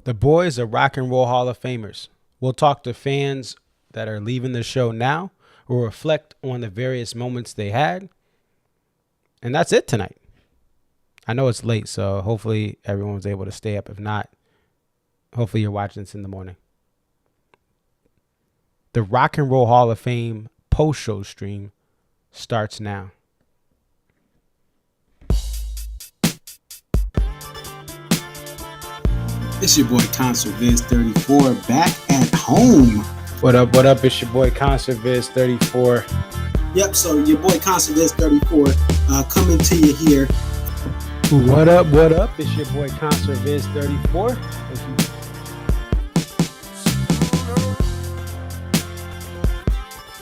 The boys are Rock and Roll Hall of Famers. We'll talk to fans that are leaving the show now. We'll reflect on the various moments they had. And that's it tonight. I know it's late, so hopefully everyone was able to stay up. If not, hopefully you're watching this in the morning. The Rock and Roll Hall of Fame post-show stream starts now. It's your boy Concert Viz 34 back at home. What up, what up? It's your boy Concert Viz 34. Yep, so your boy Concert Viz 34 coming to you here. What up, what up? It's your boy Concert Viz 34.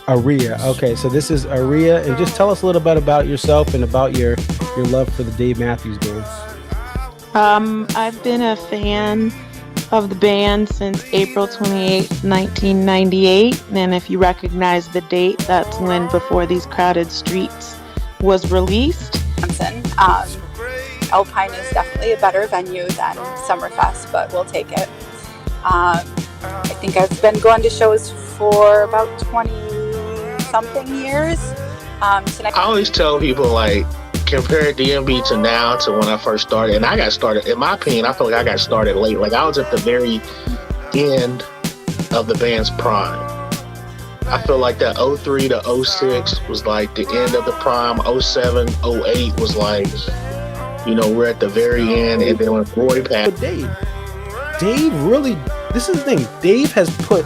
Aria. Okay, so this is Aria, and just tell us a little bit about yourself and about your love for the Dave Matthews Band. I've been a fan of the band since April 28, 1998, and if you recognize the date, that's when Before These Crowded Streets was released. Alpine is definitely a better venue than Summerfest, but we'll take it. I think I've been going to shows for about 20-something years. I always tell people, like, compare DMB to now to when I first started. And I got started, in my opinion, I feel like I got started late. Like, I was at the very end of the band's prime. I feel like that 03 to 06 was like the end of the prime. 07, 08 was like, you know, we're at the very end. And then when Roy passed. But Dave really, this is the thing. Dave has put,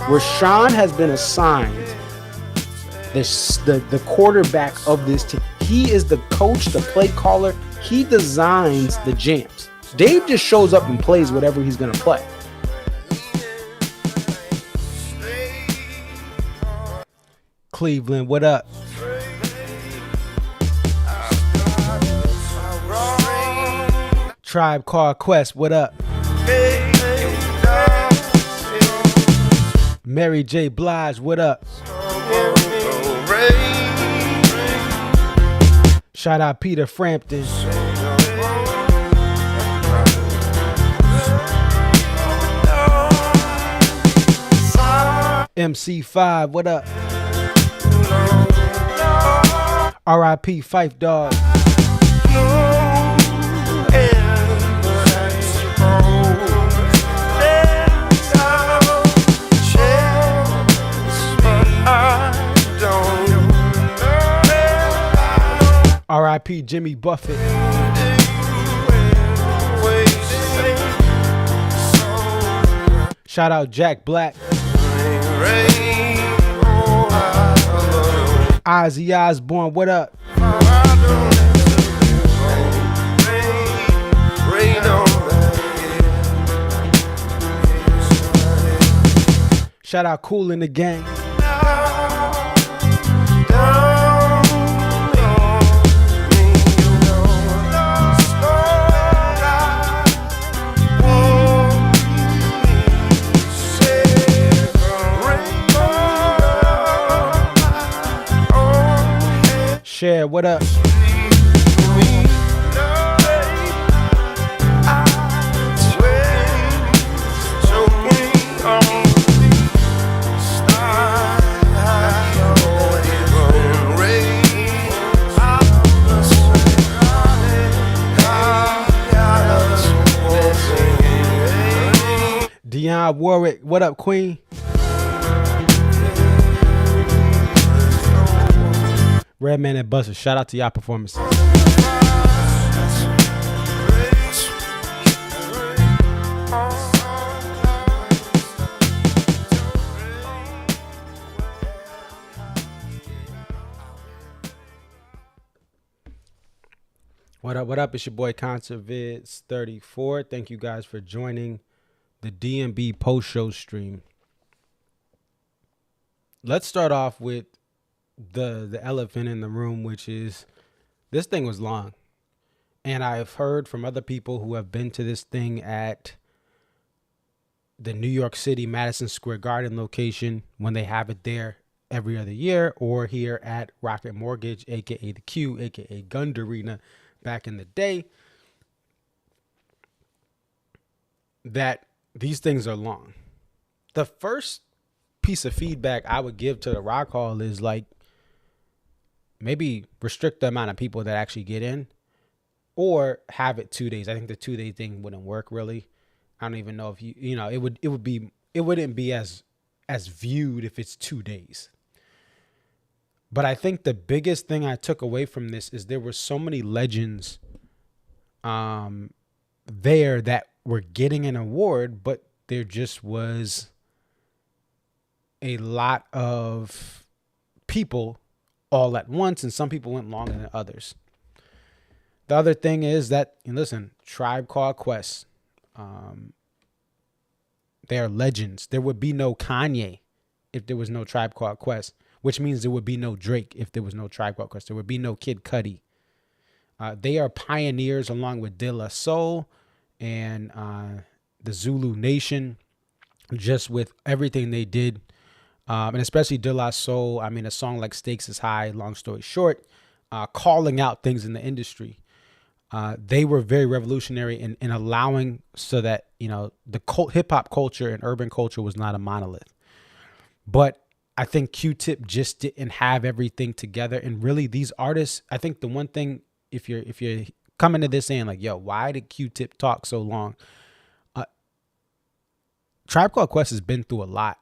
Rashawn has been assigned the quarterback of this team. He is the coach, the play caller. He designs the jams. Dave just shows up and plays whatever he's going to play. Cleveland, what up? Tribe Called Quest, what up? Mary J. Blige, what up? Shout out Peter Frampton. MC5, what up? R.I.P. Fife Dog. R.I.P. Jimmy Buffett. Shout out Jack Black. Ozzy Osbourne, what up? Shout out Kool in the Gang. Share, what up? Dionne Warwick, what up, Queen? Redman and Buster, shout out to y'all performances. What up, what up? It's your boy Concert Viz 34. Thank you guys for joining the DMB post-show stream. Let's start off with the elephant in the room, which is this thing was long. And I've heard from other people who have been to this thing at the New York City Madison Square Garden location when they have it there every other year, or here at Rocket Mortgage, aka the Q, aka Gund Arena back in the day. that these things are long. The first piece of feedback I would give to the Rock Hall is like, maybe restrict the amount of people that actually get in, or have it 2 days. I think the 2 day thing wouldn't work really. I don't even know if it wouldn't be as viewed if it's 2 days. But I think the biggest thing I took away from this is there were so many legends there that were getting an award, but there just was a lot of people all at once, and some people went longer than others. The other thing is that, listen, Tribe Called Quest, they are legends. There would be no Kanye if there was no Tribe Called Quest, which means there would be no Drake if there was no Tribe Called Quest. There would be no Kid Cudi. They are pioneers along with De La Soul and the Zulu Nation, just with everything they did. And especially De La Soul. I mean, a song like Stakes is High, long story short, calling out things in the industry. They were very revolutionary in allowing so that, the hip hop culture and urban culture was not a monolith. But I think Q-Tip just didn't have everything together. And really these artists, I think the one thing, if you're coming to this saying like, yo, why did Q-Tip talk so long? Tribe Called Quest has been through a lot,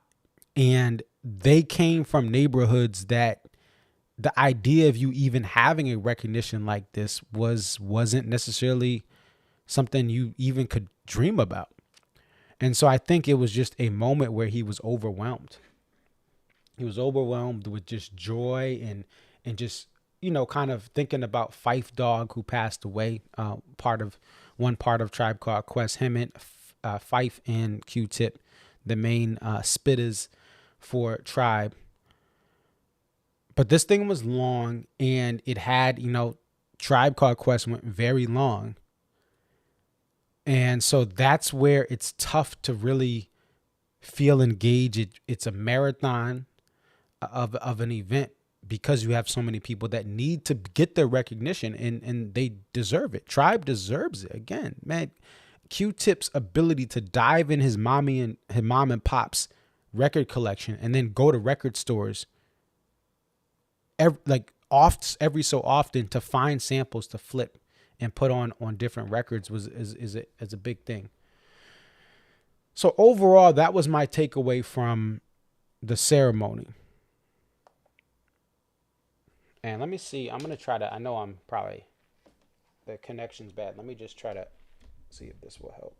and they came from neighborhoods that the idea of you even having a recognition like this wasn't necessarily something you even could dream about. And so I think it was just a moment where he was overwhelmed. He was overwhelmed with just joy and just, kind of thinking about Phife Dawg, who passed away, part of Tribe Called Quest, him and Phife and Q-Tip, the main spitters for Tribe. But this thing was long, and it had, Tribe Called Quest went very long. And so that's where it's tough to really feel engaged. It's a marathon of an event, because you have so many people that need to get their recognition, and they deserve it. Tribe deserves it. Again, man, Q-Tip's ability to dive in his mom and pop's record collection and then go to record stores every so often to find samples to flip and put on different records is a big thing. So overall, that was my takeaway from the ceremony. And let me see. I'm going to try to, I know the connection's bad. Let me just try to see if this will help.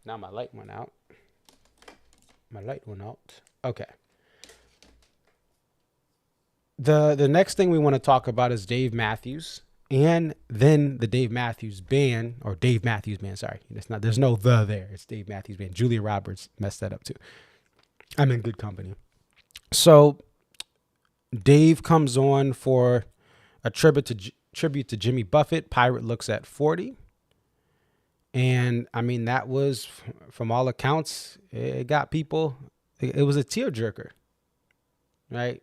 Now my light went out. Okay. The next thing we want to talk about is Dave Matthews, and then the Dave Matthews Band, or Dave Matthews Band. Sorry, there's no the there. It's Dave Matthews Band. Julia Roberts messed that up too. I'm in good company. So Dave comes on for a tribute to Jimmy Buffett. Pirate looks at 40. And I mean, that was, from all accounts, it got people, it was a tearjerker, right?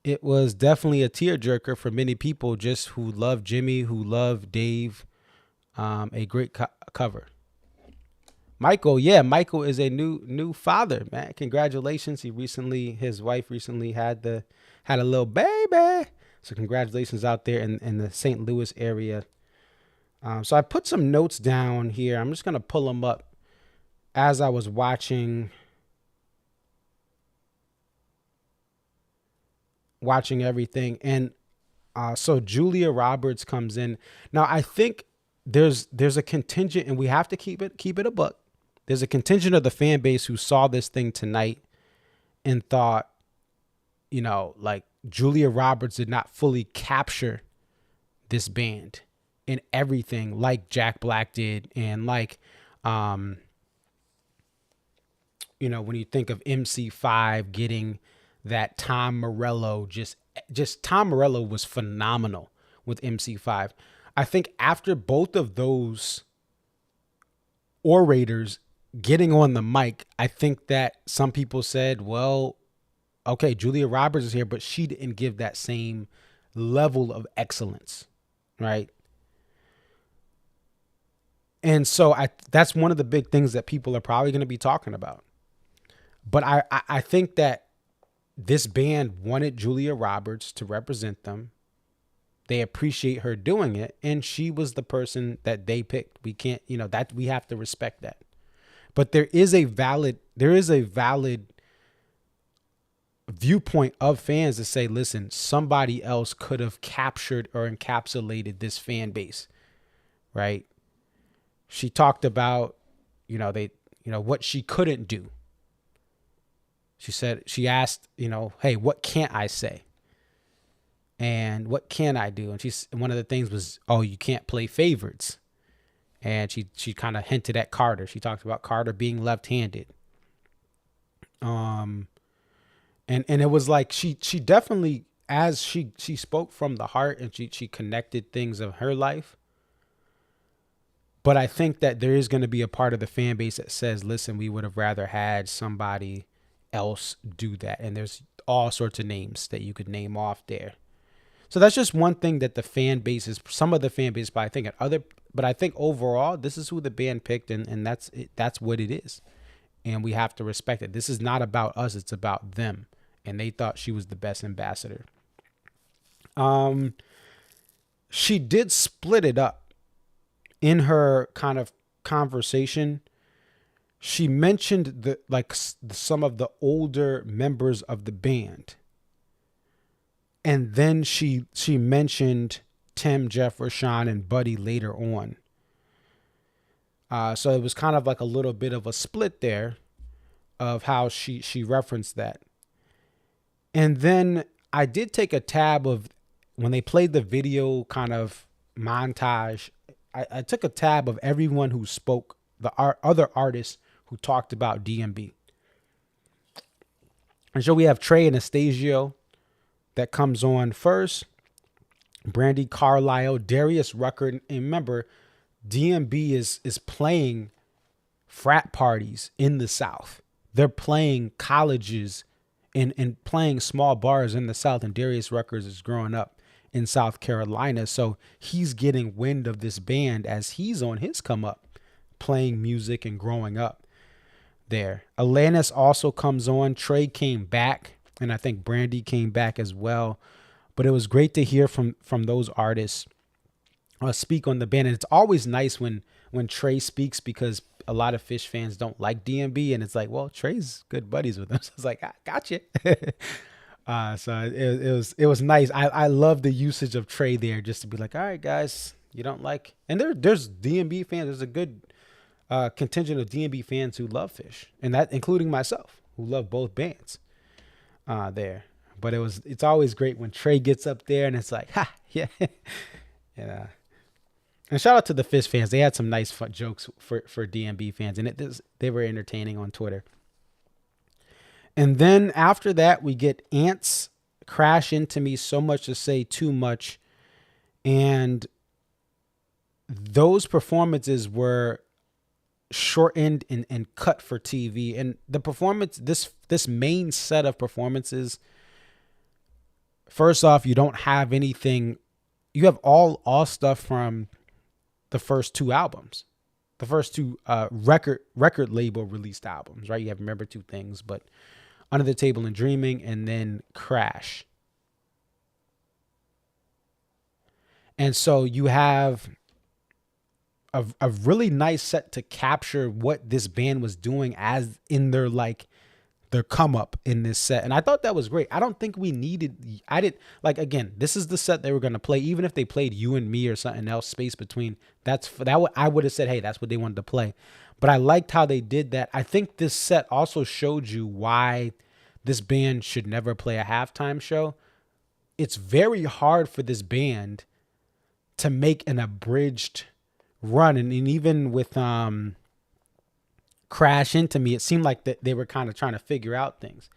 It was definitely a tearjerker for many people just who love Jimmy, who love Dave. A great cover. Michael is a new father, man. Congratulations. His wife recently had a little baby. So congratulations out there in the St. Louis area. So I put some notes down here. I'm just going to pull them up as I was watching everything. And so Julia Roberts comes in. Now I think there's a contingent, and we have to keep it a buck. There's a contingent of the fan base who saw this thing tonight and thought, like Julia Roberts did not fully capture this band in everything like Jack Black did. And like, when you think of MC5 getting that Tom Morello, just Tom Morello was phenomenal with MC5. I think after both of those orators getting on the mic, I think that some people said, well, okay, Julia Roberts is here, but she didn't give that same level of excellence, right? And so that's one of the big things that people are probably going to be talking about. But I think that this band wanted Julia Roberts to represent them. They appreciate her doing it, and she was the person that they picked. We can't, that we have to respect that. But there is a valid viewpoint of fans to say, listen, somebody else could have captured or encapsulated this fan base, right? She talked about, what she couldn't do. She asked, hey, what can't I say? And what can I do? And one of the things was, oh, you can't play favorites. And she kind of hinted at Carter. She talked about Carter being left-handed. And it was like she definitely, as she spoke from the heart, and she connected things of her life. But I think that there is going to be a part of the fan base that says, listen, we would have rather had somebody else do that. And there's all sorts of names that you could name off there. So that's just one thing that the fan base is, some of the fan base, but I think overall, this is who the band picked, and that's it, that's what it is. And we have to respect it. This is not about us, it's about them. And they thought she was the best ambassador. She did split it up. In her kind of conversation, she mentioned some of the older members of the band. And then she mentioned Tim, Jeff, Rashawn, and Buddy later on. So it was kind of like a little bit of a split there of how she referenced that. And then I did take a tab of when they played the video kind of montage. I took a tab of everyone who spoke, the other artists who talked about DMB. And so we have Trey Anastasio that comes on first. Brandy Carlisle, Darius Rucker. And remember, DMB is playing frat parties in the South. They're playing colleges and playing small bars in the South. And Darius Rucker is growing up in South Carolina. So he's getting wind of this band as he's on his come up, playing music and growing up there. Alanis also comes on. Trey came back, and I think Brandy came back as well. But it was great to hear from those artists speak on the band. And it's always nice when Trey speaks, because a lot of Fish fans don't like DMB, and it's like, well, Trey's good buddies with him. So it's like, I got you. So it was nice. I love the usage of Trey there, just to be like, all right, guys, you don't like, and there's DMB fans. There's a good contingent of DMB fans who love Fish, and that including myself, who love both bands there. But it's always great when Trey gets up there and it's like, ha, yeah. And shout out to the Fish fans. They had some nice fun jokes for DMB fans, and they were entertaining on Twitter. And then after that, we get Ants Crash Into Me, So Much to Say, Too Much. And those performances were shortened and cut for TV. And the performance, this main set of performances, first off, you don't have anything. You have all stuff from the first two albums, the first two record label released albums, right? You have Remember Two Things, but Under the Table and Dreaming, and then Crash. And so you have a really nice set to capture what this band was doing as in their come up in this set. And I thought that was great. I don't think we needed, again, this is the set they were going to play. Even if they played You and Me or something else, space between, I would have said, hey, that's what they wanted to play. But I liked how they did that. I think this set also showed you why this band should never play a halftime show. It's very hard for this band to make an abridged run. And even with Crash Into Me, it seemed like that they were kind of trying to figure out things.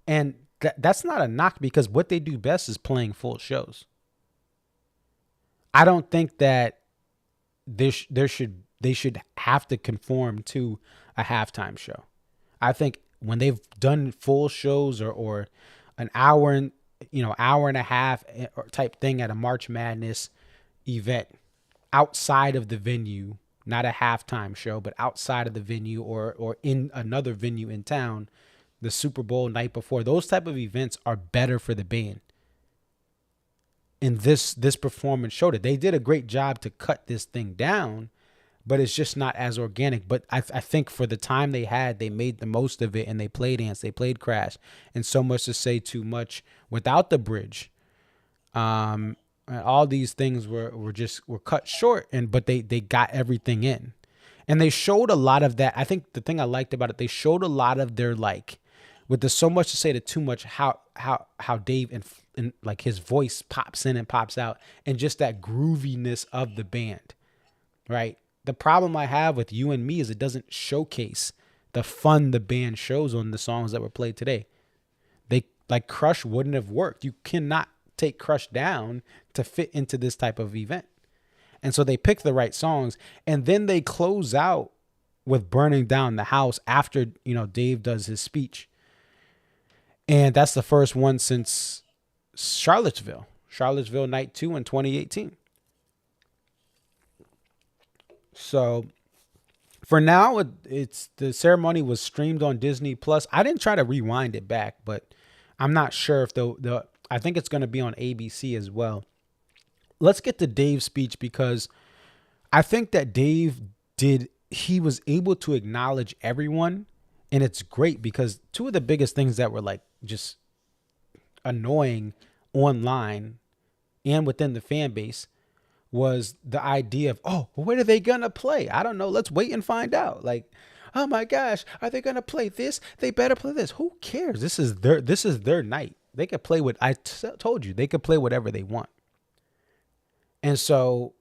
And that's not a knock, because what they do best is playing full shows. I don't think that they should have to conform to a halftime show. I think when they've done full shows or an hour and a half type thing at a March Madness event outside of the venue, not a halftime show, but outside of the venue or in another venue in town, the Super Bowl night before, those type of events are better for the band. And this performance showed it. They did a great job to cut this thing down, but it's just not as organic. But I think for the time they had, they made the most of it, and they played Ants, they played Crash, and So Much to Say Too Much without the bridge. All these things were cut short, but they got everything in, and they showed a lot of that. I think the thing I liked about it, they showed a lot of their, like, with the So Much to Say to Too Much, how Dave and like his voice pops in and pops out, and just that grooviness of the band, right? The problem I have with You and Me is it doesn't showcase the fun the band shows on the songs that were played today. They, like, Crush wouldn't have worked. You cannot take Crush down to fit into this type of event. And so they pick the right songs, and then they close out with Burning Down the House after, Dave does his speech. And that's the first one since Charlottesville night 2 in 2018. So for now, it's the ceremony was streamed on Disney Plus. I didn't try to rewind it back, but I'm not sure if I think it's going to be on ABC as well. Let's get to Dave's speech, because I think that he was able to acknowledge everyone. And it's great because two of the biggest things that were, like, just annoying online and within the fan base was the idea of, oh, what are they going to play? I don't know. Let's wait and find out. Like, oh my gosh, are they going to play this? They better play this. Who cares? This is their night. They could play told you, they could play whatever they want. And so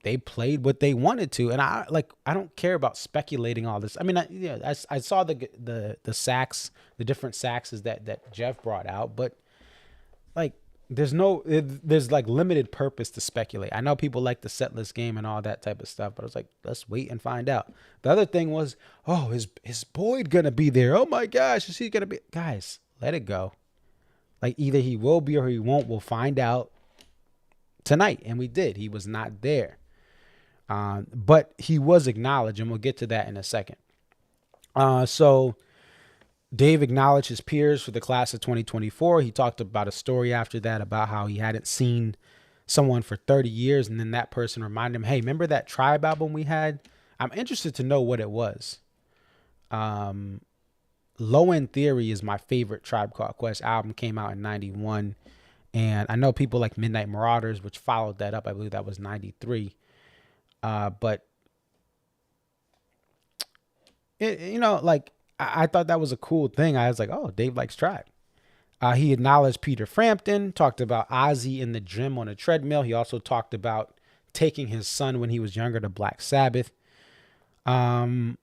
they played what they wanted to. And I don't care about speculating all this. I mean, I saw the sax, the different saxes that Jeff brought out, but, like, there's like limited purpose to speculate. I know people like the set list game and all that type of stuff, but I was like, let's wait and find out. The other thing was, oh, is Boyd gonna be there? Oh my gosh, is he gonna be? Guys, let it go. Like, either he will be or he won't. We'll find out tonight. And we did. He was not there. But he was acknowledged, and we'll get to that in a second. So Dave acknowledged his peers for the class of 2024. He talked about a story after that about how he hadn't seen someone for 30 years. And then that person reminded him, hey, remember that Tribe album we had? I'm interested to know what it was. Low End Theory is my favorite Tribe Called Quest album. Came out in 91. And I know people like Midnight Marauders, which followed that up. I believe that was 93. But I thought that was a cool thing. I was like, oh, Dave likes Tribe. He acknowledged Peter Frampton, talked about Ozzy in the gym on a treadmill. He also talked about taking his son when he was younger to Black Sabbath. After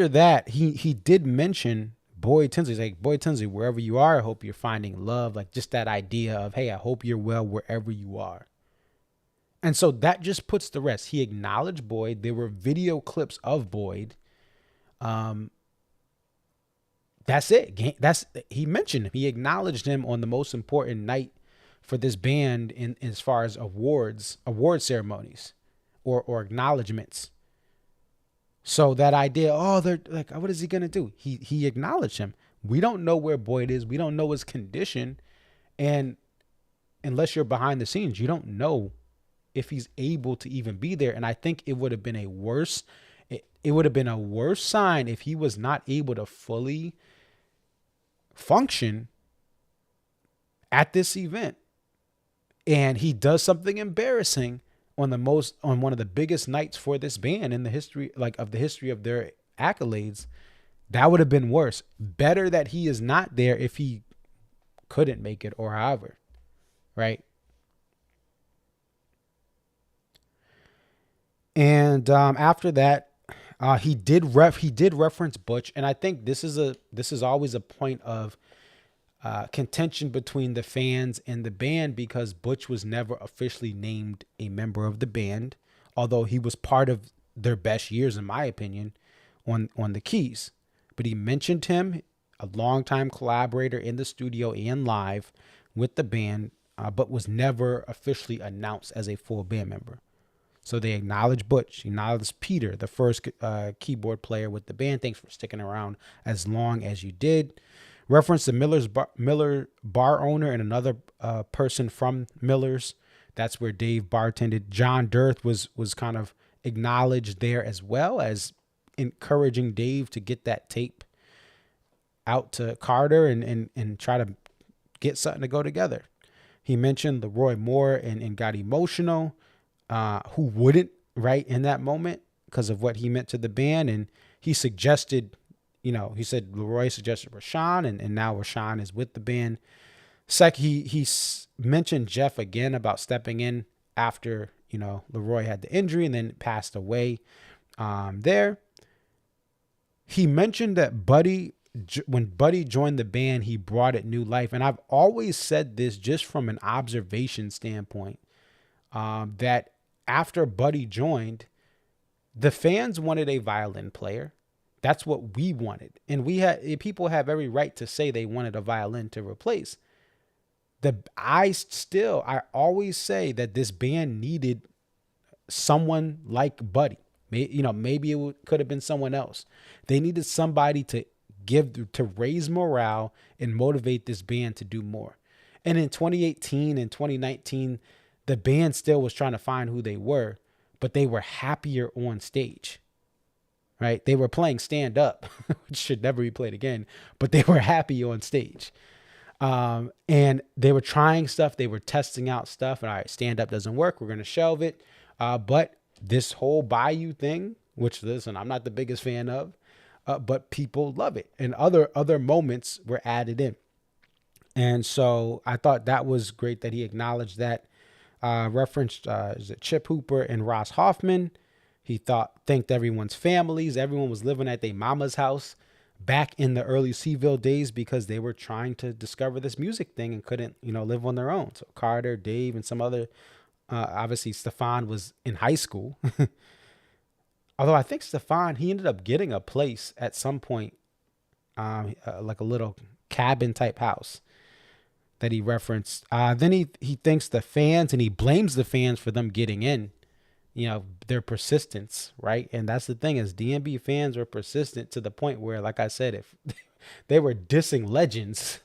that, he did mention Boyd Tinsley. He's like, Boyd Tinsley, wherever you are, I hope you're finding love. Like, just that idea of, hey, I hope you're well wherever you are. And so that just puts the rest. He acknowledged Boyd. There were video clips of Boyd. That's it. He mentioned him. He acknowledged him on the most important night for this band in as far as award ceremonies or acknowledgments. So that idea, oh, they're like, what is he gonna do? He acknowledged him. We don't know where Boyd is. We don't know his condition, and unless you're behind the scenes, you don't know if he's able to even be there. And I think it would have been a worse sign if he was not able to fully function at this event, and he does something embarrassing on one of the biggest nights for this band in the history, of their accolades. That would have been worse. Better that he is not there if he couldn't make it or however, right? And after that, he did reference Butch, and I think this is always a point of contention between the fans and the band, because Butch was never officially named a member of the band, although he was part of their best years, in my opinion, on the keys. But he mentioned him, a longtime collaborator in the studio and live with the band, but was never officially announced as a full band member. So they acknowledge Butch, acknowledge Peter, the first keyboard player with the band. Thanks for sticking around as long as you did. Reference the Miller bar owner and another person from Miller's. That's where Dave bartended. John Dirth was kind of acknowledged there, as well as encouraging Dave to get that tape out to Carter and try to get something to go together. He mentioned Leroy Moore and got emotional. Who wouldn't, right, in that moment, because of what he meant to the band. And he suggested, he said Leroy suggested Rashawn, and now Rashawn is with the band. He mentioned Jeff again about stepping in after, Leroy had the injury and then passed away there. He mentioned that when Buddy joined the band, he brought it new life. And I've always said this just from an observation standpoint, that after Buddy joined, the fans wanted a violin player. That's what we wanted. And people have every right to say they wanted a violin to replace. I always say that this band needed someone like Buddy. Maybe it could have been someone else. They needed somebody to raise morale and motivate this band to do more. And in 2018 and 2019, the band still was trying to find who they were, but they were happier on stage, right? They were playing stand up, which should never be played again, but they were happy on stage. And they were trying stuff. They were testing out stuff. And all right, stand up doesn't work. We're going to shelve it. But this whole Bayou thing, which, listen, I'm not the biggest fan of, but people love it. And other moments were added in. And so I thought that was great that he acknowledged that. Referenced is it Chip Hooper and Ross Hoffman. He thanked everyone's families. Everyone was living at their mama's house back in the early Seville days because they were trying to discover this music thing and couldn't, live on their own. So Carter, Dave, and some other, obviously Stefan was in high school. Although I think Stefan, he ended up getting a place at some point, like a little cabin type house that he referenced. Then he thanks the fans and he blames the fans for them getting in, their persistence, right? And that's the thing, is DMB fans were persistent to the point where, like I said, if they were dissing legends,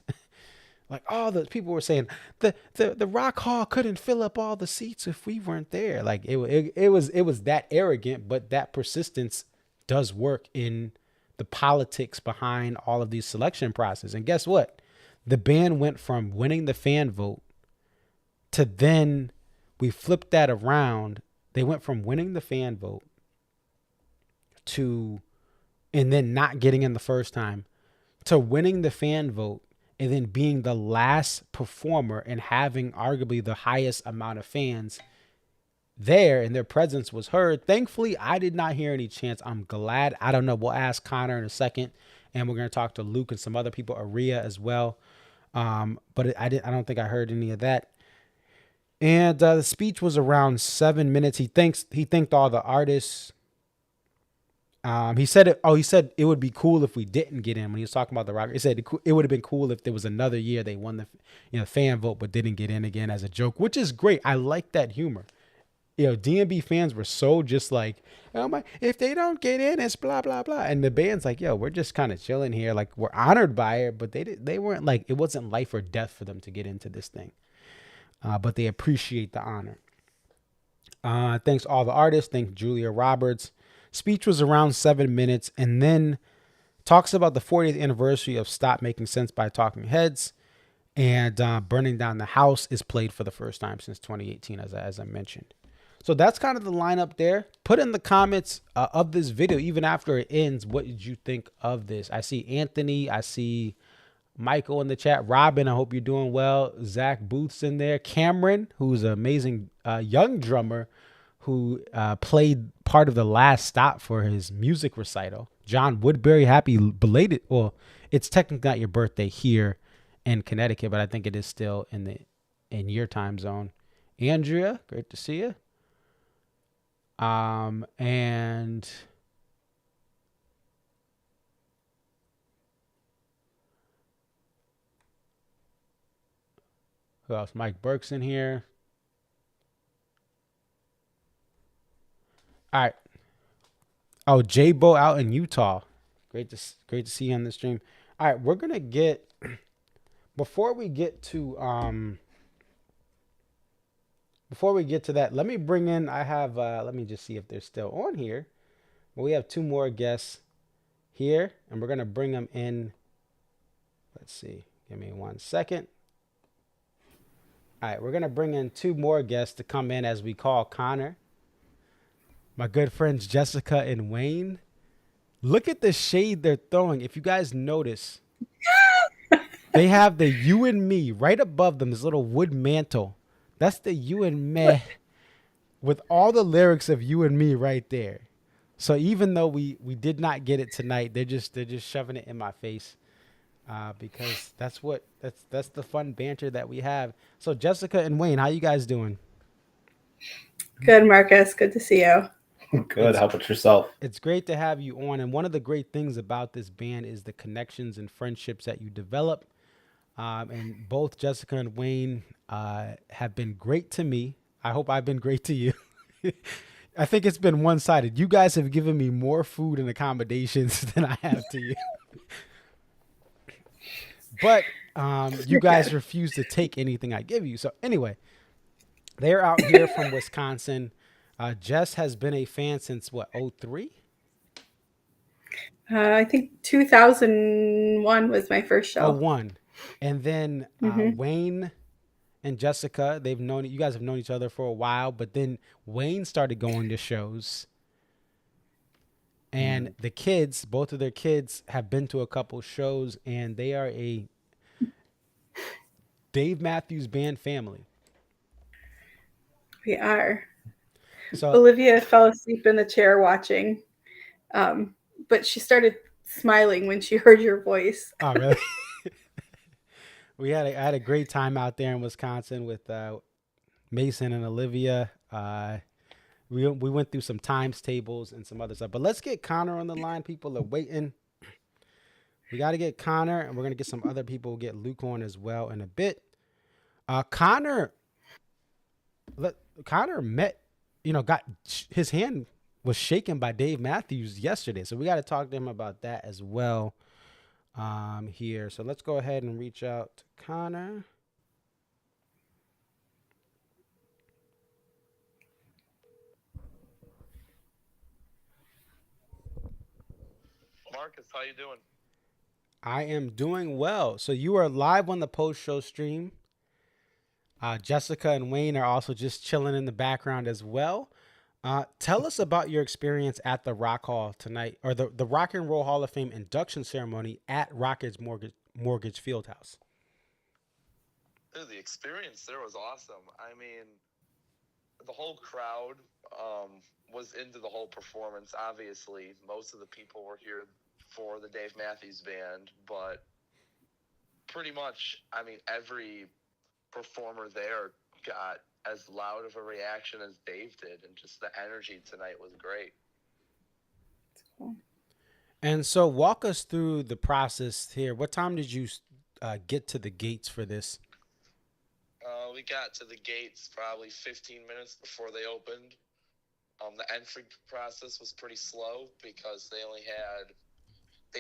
like all the people were saying the Rock Hall couldn't fill up all the seats if we weren't there. Like it was that arrogant, but that persistence does work in the politics behind all of these selection processes. And guess what? The band went from winning the fan vote to then we flipped that around. They went from winning the fan vote and then not getting in the first time, to winning the fan vote and then being the last performer and having arguably the highest amount of fans there, and their presence was heard. Thankfully, I did not hear any chants. I'm glad. I don't know. We'll ask Connor in a second, and we're going to talk to Luke and some other people, Aria as well. But I don't think I heard any of that. And the speech was around 7 minutes. He thanked all the artists. He said it would be cool if we didn't get in. When he was talking about the Rock, he said it would have been cool if there was another year they won the fan vote but didn't get in again, as a joke, which is great. I like that humor. DMB fans were so just like, oh my, if they don't get in, it's blah blah blah. And the band's like, yo, we're just kind of chilling here, like we're honored by it, but they weren't like, it wasn't life or death for them to get into this thing. But they appreciate the honor. Thanks all the artists. Thanks Julia Roberts. Speech was around 7 minutes, and then talks about the 40th anniversary of Stop Making Sense by Talking Heads, and Burning Down the House is played for the first time since 2018, as I mentioned. So that's kind of the lineup there. Put in the comments of this video, even after it ends, what did you think of this? I see Anthony. I see Michael in the chat. Robin, I hope you're doing well. Zach Booth's in there. Cameron, who's an amazing young drummer who played part of the last stop for his music recital. John Woodbury, happy belated. Well, it's technically not your birthday here in Connecticut, but I think it is still in your time zone. Andrea, great to see you. And who else? Mike Burke's in here. All right. Oh, J-Bo out in Utah. Great to see you on the stream. All right, we're gonna get before we get to that. Let me bring in. I have. Let me just see if they're still on here. Well, we have two more guests here, and we're gonna bring them in. Let's see. Give me 1 second. All right, we're gonna bring in two more guests to come in as we call Connor. My good friends Jessica and Wayne. Look at the shade they're throwing. If you guys notice, they have the you and me right above them, this little wood mantle. That's the you and me with all the lyrics of you and me right there. So even though we did not get it tonight, they're just shoving it in my face because that's the fun banter that we have. So Jessica and Wayne, how you guys doing? Good, Marcus. Good to see you. Good. How about yourself? It's great to have you on. And one of the great things about this band is the connections and friendships that you develop. And both Jessica and Wayne have been great to me. I hope I've been great to you. I think it's been one-sided. You guys have given me more food and accommodations than I have to you. But you guys refuse to take anything I give you. So anyway, they're out here from Wisconsin. Jess has been a fan since what, 03? I think 2001 was my first show. 01. And then Wayne and Jessica, you guys have known each other for a while, but then Wayne started going to shows. And the kids, both of their kids have been to a couple shows, and they are a Dave Matthews Band family. We are. So Olivia fell asleep in the chair watching, but she started smiling when she heard your voice. Oh, really? I had a great time out there in Wisconsin with Mason and Olivia. We went through some times tables and some other stuff. But let's get Connor on the line. People are waiting. We got to get Connor, and we're going to get some other people. We'll get Luke on as well in a bit. Connor met, got his hand was shaken by Dave Matthews yesterday. So we got to talk to him about that as well here. So let's go ahead and reach out to Connor. Marcus, how you doing? I am doing well. So you are live on the post-show stream. Jessica and Wayne are also just chilling in the background as well. Tell us about your experience at the Rock Hall tonight, or the Rock and Roll Hall of Fame induction ceremony at Rockets Mortgage Fieldhouse. Dude, the experience there was awesome. I mean, the whole crowd was into the whole performance. Obviously, most of the people were here for the Dave Matthews Band, but pretty much, I mean, every performer there got as loud of a reaction as Dave did, and just the energy tonight was great. Cool. And so walk us through the process here. What time did you get to the gates for this? We got to the gates probably 15 minutes before they opened. The entry process was pretty slow because they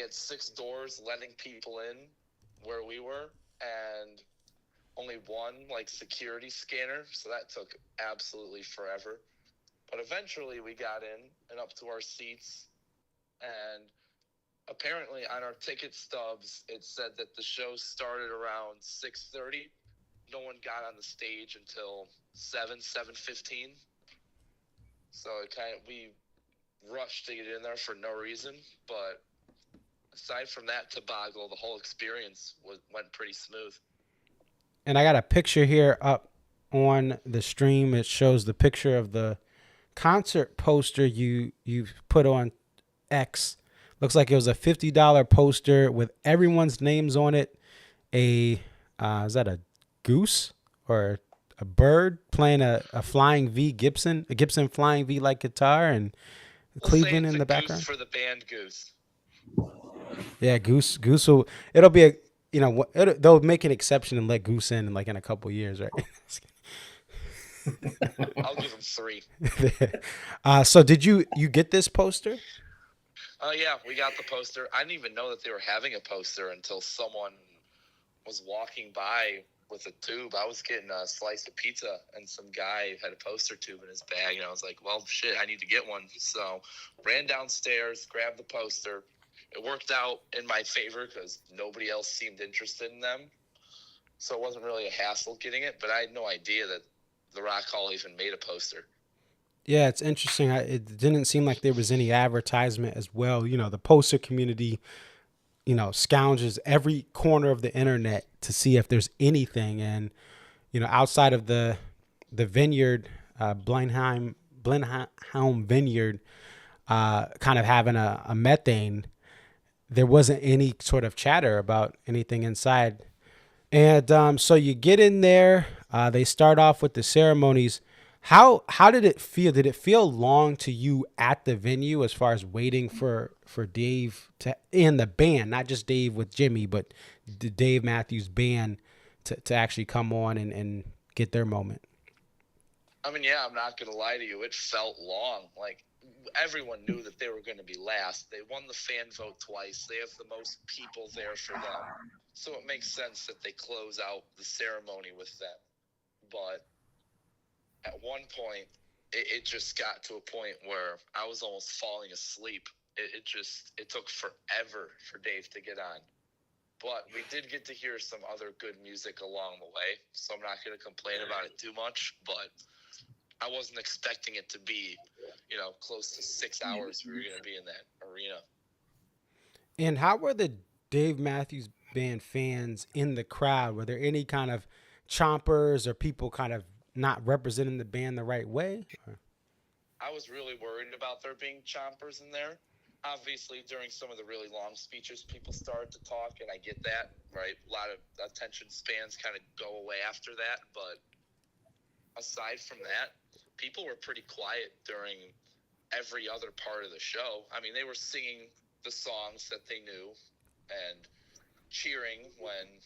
had 6 doors letting people in where we were, and only one security scanner, so that took absolutely forever. But eventually we got in and up to our seats, and apparently on our ticket stubs it said that the show started around 6:30. No one got on the stage until 7:15. So we rushed to get in there for no reason, but aside from that debacle, the whole experience went pretty smooth. And I got a picture here up on the stream. It shows the picture of the concert poster you put on X. Looks like it was a $50 poster with everyone's names on it. Is that a goose or a bird playing a flying V Gibson, a Gibson flying V like guitar, and Cleveland in the background? Goose for the band Goose. Yeah, Goose will. It'll be they'll make an exception and let Goose in a couple years, right? I'll give him 3. So did you get this poster? Yeah, we got the poster. I didn't even know that they were having a poster until someone was walking by with a tube. I was getting a slice of pizza, and some guy had a poster tube in his bag, and I was like, well, shit, I need to get one. So ran downstairs, grabbed the poster. It worked out in my favor because nobody else seemed interested in them. So it wasn't really a hassle getting it, but I had no idea that the Rock Hall even made a poster. Yeah, it's interesting. It didn't seem like there was any advertisement as well. You know, the poster community, scourges every corner of the internet to see if there's anything. And, outside of the vineyard, Blenheim Vineyard, kind of having a methane, there wasn't any sort of chatter about anything inside. And so you get in there. They start off with the ceremonies. How did it feel? Did it feel long to you at the venue as far as waiting for Dave to in the band, not just Dave with Jimmy, but the Dave Matthews Band to actually come on and get their moment? I mean, yeah, I'm not going to lie to you. It felt long. Like, everyone knew that they were going to be last. They won the fan vote twice. They have the most people there for them. So it makes sense that they close out the ceremony with them. But at one point, it just got to a point where I was almost falling asleep. It took forever for Dave to get on. But we did get to hear some other good music along the way, so I'm not going to complain about it too much, but I wasn't expecting it to be, close to 6 hours we were going to be in that arena. And how were the Dave Matthews Band fans in the crowd? Were there any kind of chompers or people kind of not representing the band the right way? I was really worried about there being chompers in there. Obviously, during some of the really long speeches, people started to talk, and I get that, right? A lot of attention spans kind of go away after that, but aside from that, people were pretty quiet during every other part of the show. I mean, they were singing the songs that they knew and cheering when,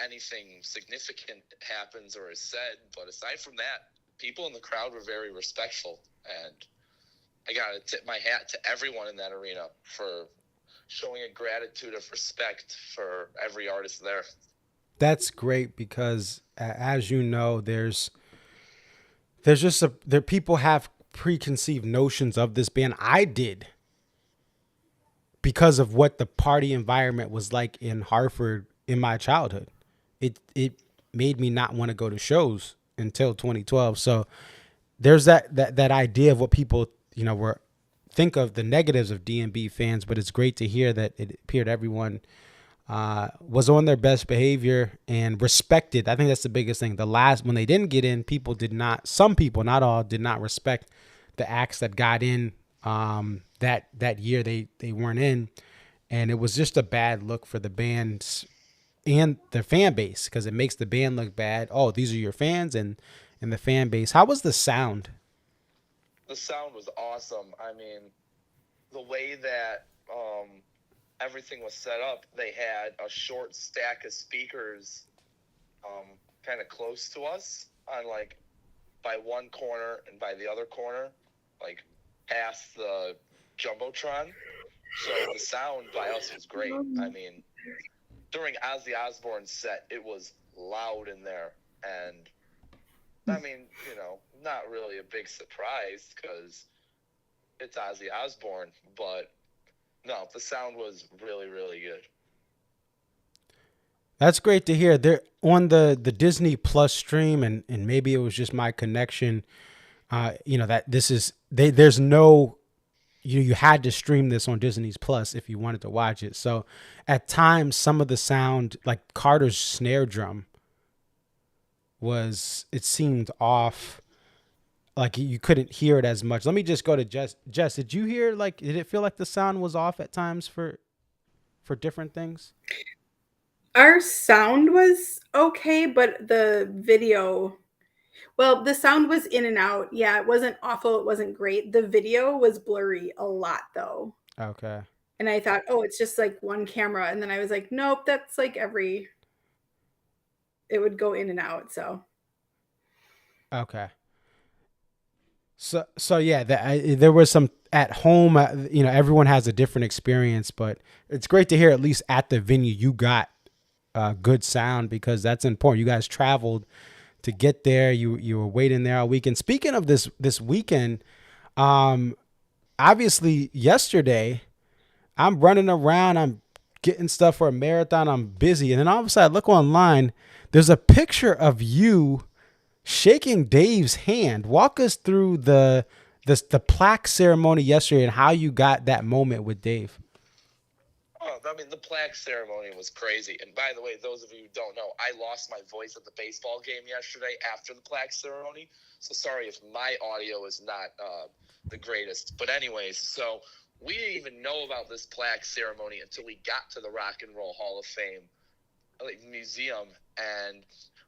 anything significant happens or is said. But aside from that, people in the crowd were very respectful, and I got to tip my hat to everyone in that arena for showing a gratitude of respect for every artist there. That's great because, as you know, there's just there people have preconceived notions of this band. I did, because of what the party environment was like in Hartford in my childhood. It made me not want to go to shows until 2012. So there's that idea of what people were think of the negatives of DMB fans, but it's great to hear that it appeared everyone was on their best behavior and respected. I think that's the biggest thing. When they didn't get in, some people, not all, did not respect the acts that got in that year they weren't in. And it was just a bad look for the bands and the fan base, because it makes the band look bad. Oh, these are your fans and the fan base. How was the sound? The sound was awesome. I mean, the way that everything was set up, they had a short stack of speakers kind of close to us on, like, by one corner and by the other corner, like past the Jumbotron. So the sound by us was great. I mean, during Ozzy Osbourne's set, it was loud in there. And, I mean, not really a big surprise because it's Ozzy Osbourne. But, no, the sound was really, really good. That's great to hear. They're on the Disney Plus stream, and maybe it was just my connection. That this is there's no, you had to stream this on Disney's Plus if you wanted to watch it. So at times, some of the sound, like Carter's snare drum, it seemed off. Like you couldn't hear it as much. Let me just go to Jess. Jess, did you hear, did it feel like the sound was off at times for different things? Our sound was okay, but the video, the sound was in and out. Yeah, it wasn't awful. It wasn't great. The video was blurry a lot, though. Okay. And I thought, oh, it's just like one camera. And then I was like, nope, that's like it would go in and out. So Okay. So yeah, there was some at home. Everyone has a different experience, but it's great to hear at least at the venue you got good sound, because that's important. You guys traveled to get there. You were waiting there all weekend. Speaking of this weekend, obviously yesterday I'm running around. I'm getting stuff for a marathon. I'm busy, and then all of a sudden I look online. There's a picture of you shaking Dave's hand. Walk us through the plaque ceremony yesterday and how you got that moment with Dave. Oh, I mean, the plaque ceremony was crazy. And by the way, those of you who don't know, I lost my voice at the baseball game yesterday after the plaque ceremony. So sorry if my audio is not the greatest. But anyways, so we didn't even know about this plaque ceremony until we got to the Rock and Roll Hall of Fame museum. And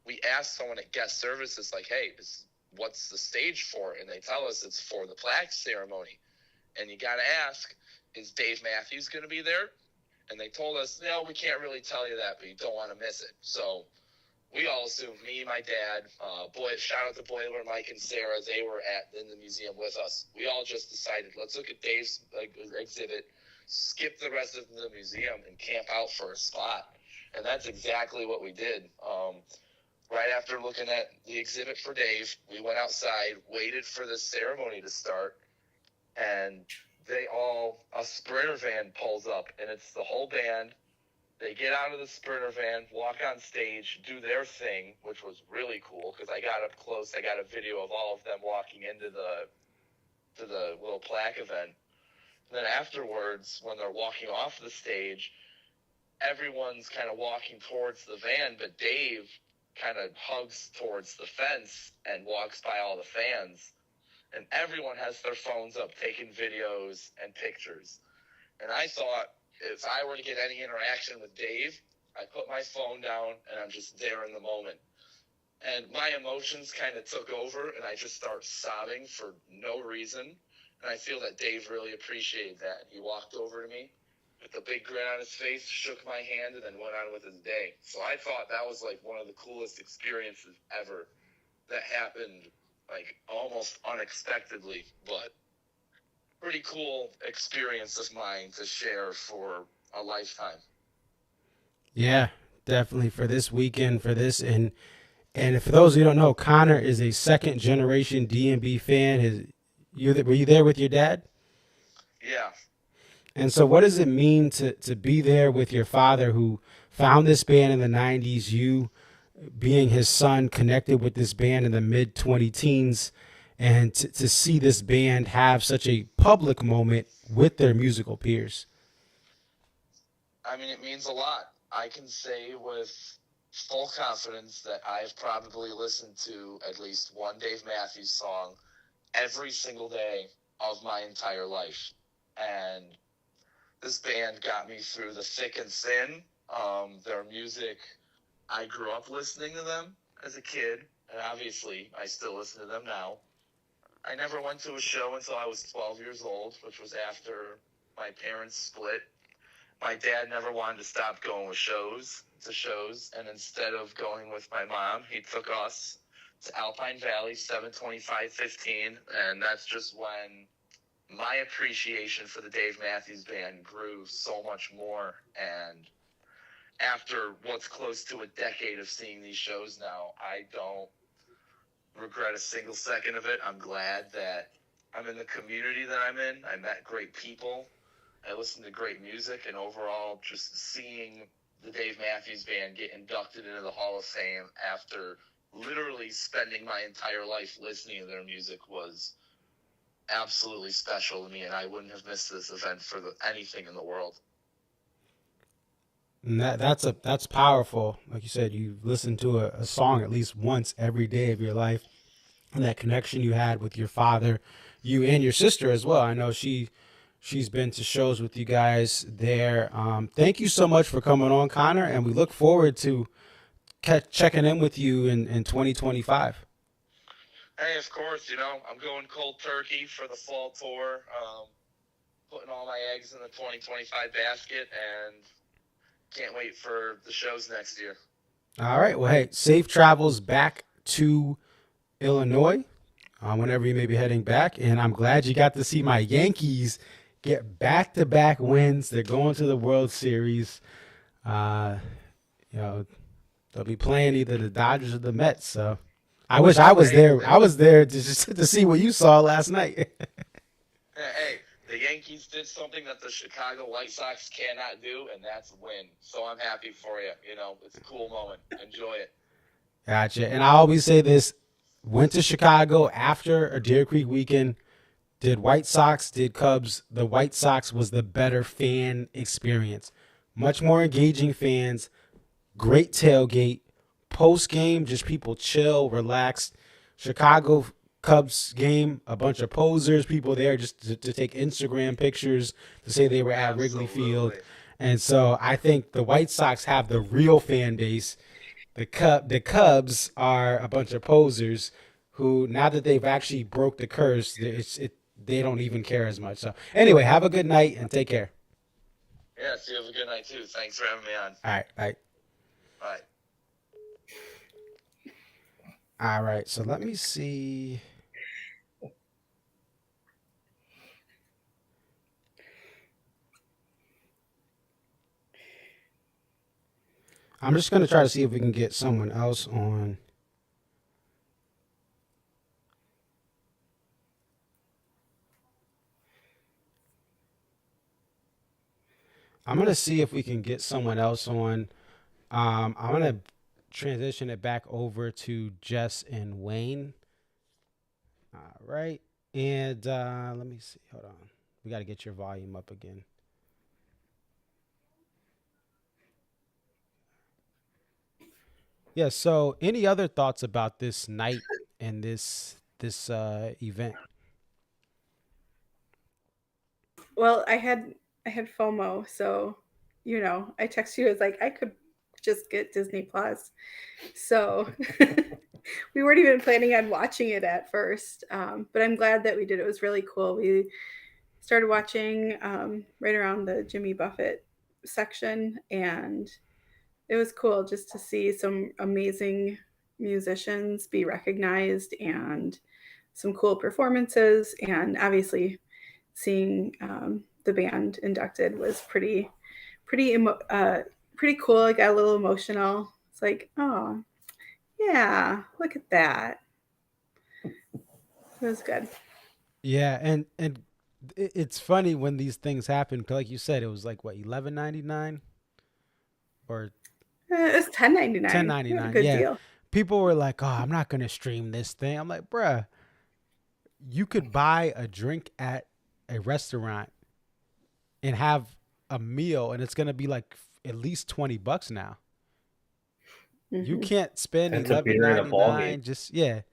we asked someone at guest services, like, hey, what's the stage for? And they tell us it's for the plaque ceremony. And you got to ask, is Dave Matthews going to be there? And they told us, no, we can't really tell you that, but you don't want to miss it. So we all assumed, me, my dad, shout out to Boiler, Mike, and Sarah. They were in the museum with us. We all just decided, let's look at Dave's exhibit, skip the rest of the museum, and camp out for a spot. And that's exactly what we did. Right after looking at the exhibit for Dave, we went outside, waited for the ceremony to start, and a Sprinter van pulls up, and it's the whole band. They get out of the Sprinter van, walk on stage, do their thing, which was really cool because I got up close. I got a video of all of them walking into the little plaque event. And then afterwards, when they're walking off the stage, everyone's kind of walking towards the van, but Dave kind of hugs towards the fence and walks by all the fans. And everyone has their phones up taking videos and pictures. And I thought, if I were to get any interaction with Dave, I put my phone down and I'm just there in the moment. And my emotions kind of took over, and I just start sobbing for no reason. And I feel that Dave really appreciated that. He walked over to me with a big grin on his face, shook my hand, and then went on with his day. So I thought that was like one of the coolest experiences ever that happened, like almost unexpectedly, but pretty cool experience of mine to share for a lifetime. Yeah, definitely for this weekend, for this. And for those who don't know, Connor is a second generation DMB fan. Were you there with your dad? Yeah. And so what does it mean to be there with your father, who found this band in the 90s, you being his son, connected with this band in the mid-20 teens, and to see this band have such a public moment with their musical peers? I mean, it means a lot. I can say with full confidence that I've probably listened to at least one Dave Matthews song every single day of my entire life. And this band got me through the thick and thin. Their music, I grew up listening to them as a kid, and obviously I still listen to them now. I never went to a show until I was 12 years old, which was after my parents split. My dad never wanted to stop going with shows, and instead of going with my mom, he took us to Alpine Valley 72515, and that's just when my appreciation for the Dave Matthews Band grew so much more. And after what's close to a decade of seeing these shows now, I don't regret a single second of it. I'm glad that I'm in the community that I'm in. I met great people. I listened to great music, and overall just seeing the Dave Matthews Band get inducted into the Hall of Fame after literally spending my entire life listening to their music was absolutely special to me, and I wouldn't have missed this event for anything in the world. And that's powerful. Like you said, you listen to a song at least once every day of your life, and that connection you had with your father, you and your sister as well. I know she's been to shows with you guys there. Thank you so much for coming on, Connor, and we look forward to checking in with you in 2025. Hey, of course, I'm going cold turkey for the fall tour, putting all my eggs in the 2025 basket, and can't wait for the shows next year. All right. Well, hey, safe travels back to Illinois, whenever you may be heading back. And I'm glad you got to see my Yankees get back-to-back wins. They're going to the World Series. Uh, you know, they'll be playing either the Dodgers or the Mets. So I wish I was there. I was there to just to see what you saw last night. Hey, the Yankees did something that the Chicago White Sox cannot do, and that's win. So I'm happy for you. You know, it's a cool moment. Enjoy it. Gotcha. And I always say this: went to Chicago after a Deer Creek weekend. Did White Sox, did Cubs. The White Sox was the better fan experience. Much more engaging fans. Great tailgate. Post game, just people chill, relaxed. Chicago Cubs game, a bunch of posers, people there just to take Instagram pictures to say they were at Wrigley Field. And so I think the White Sox have the real fan base. The Cubs are a bunch of posers who, now that they've actually broke the curse, they don't even care as much. So anyway, have a good night and take care. Yes, you have a good night too. Thanks for having me on. All right. Bye. All right. So let me see. I'm just going to try to see if we can get someone else on. I'm going to see if we can get someone else on. I'm going to transition it back over to Jess and Wayne. All right. And let me see. Hold on. We got to get your volume up again. Yeah. So, any other thoughts about this night and this event? Well, I had FOMO, so I texted you. I was like, I could just get Disney Plus, so we weren't even planning on watching it at first. But I'm glad that we did. It was really cool. We started watching right around the Jimmy Buffett section, and it was cool just to see some amazing musicians be recognized and some cool performances, and obviously seeing the band inducted was pretty cool. I got a little emotional. It's like, oh yeah, look at that. It was good. Yeah, and it's funny when these things happen. 'Cause like you said, it was like what, $11.99 or It was $10.99. $10.99. Good Yeah, deal. people were like, "Oh, I'm not gonna stream this thing." I'm like, "Bruh, you could buy a drink at a restaurant and have a meal, and it's gonna be like at least $20 now. You can't spend It's a beer and a ball game. $11.99.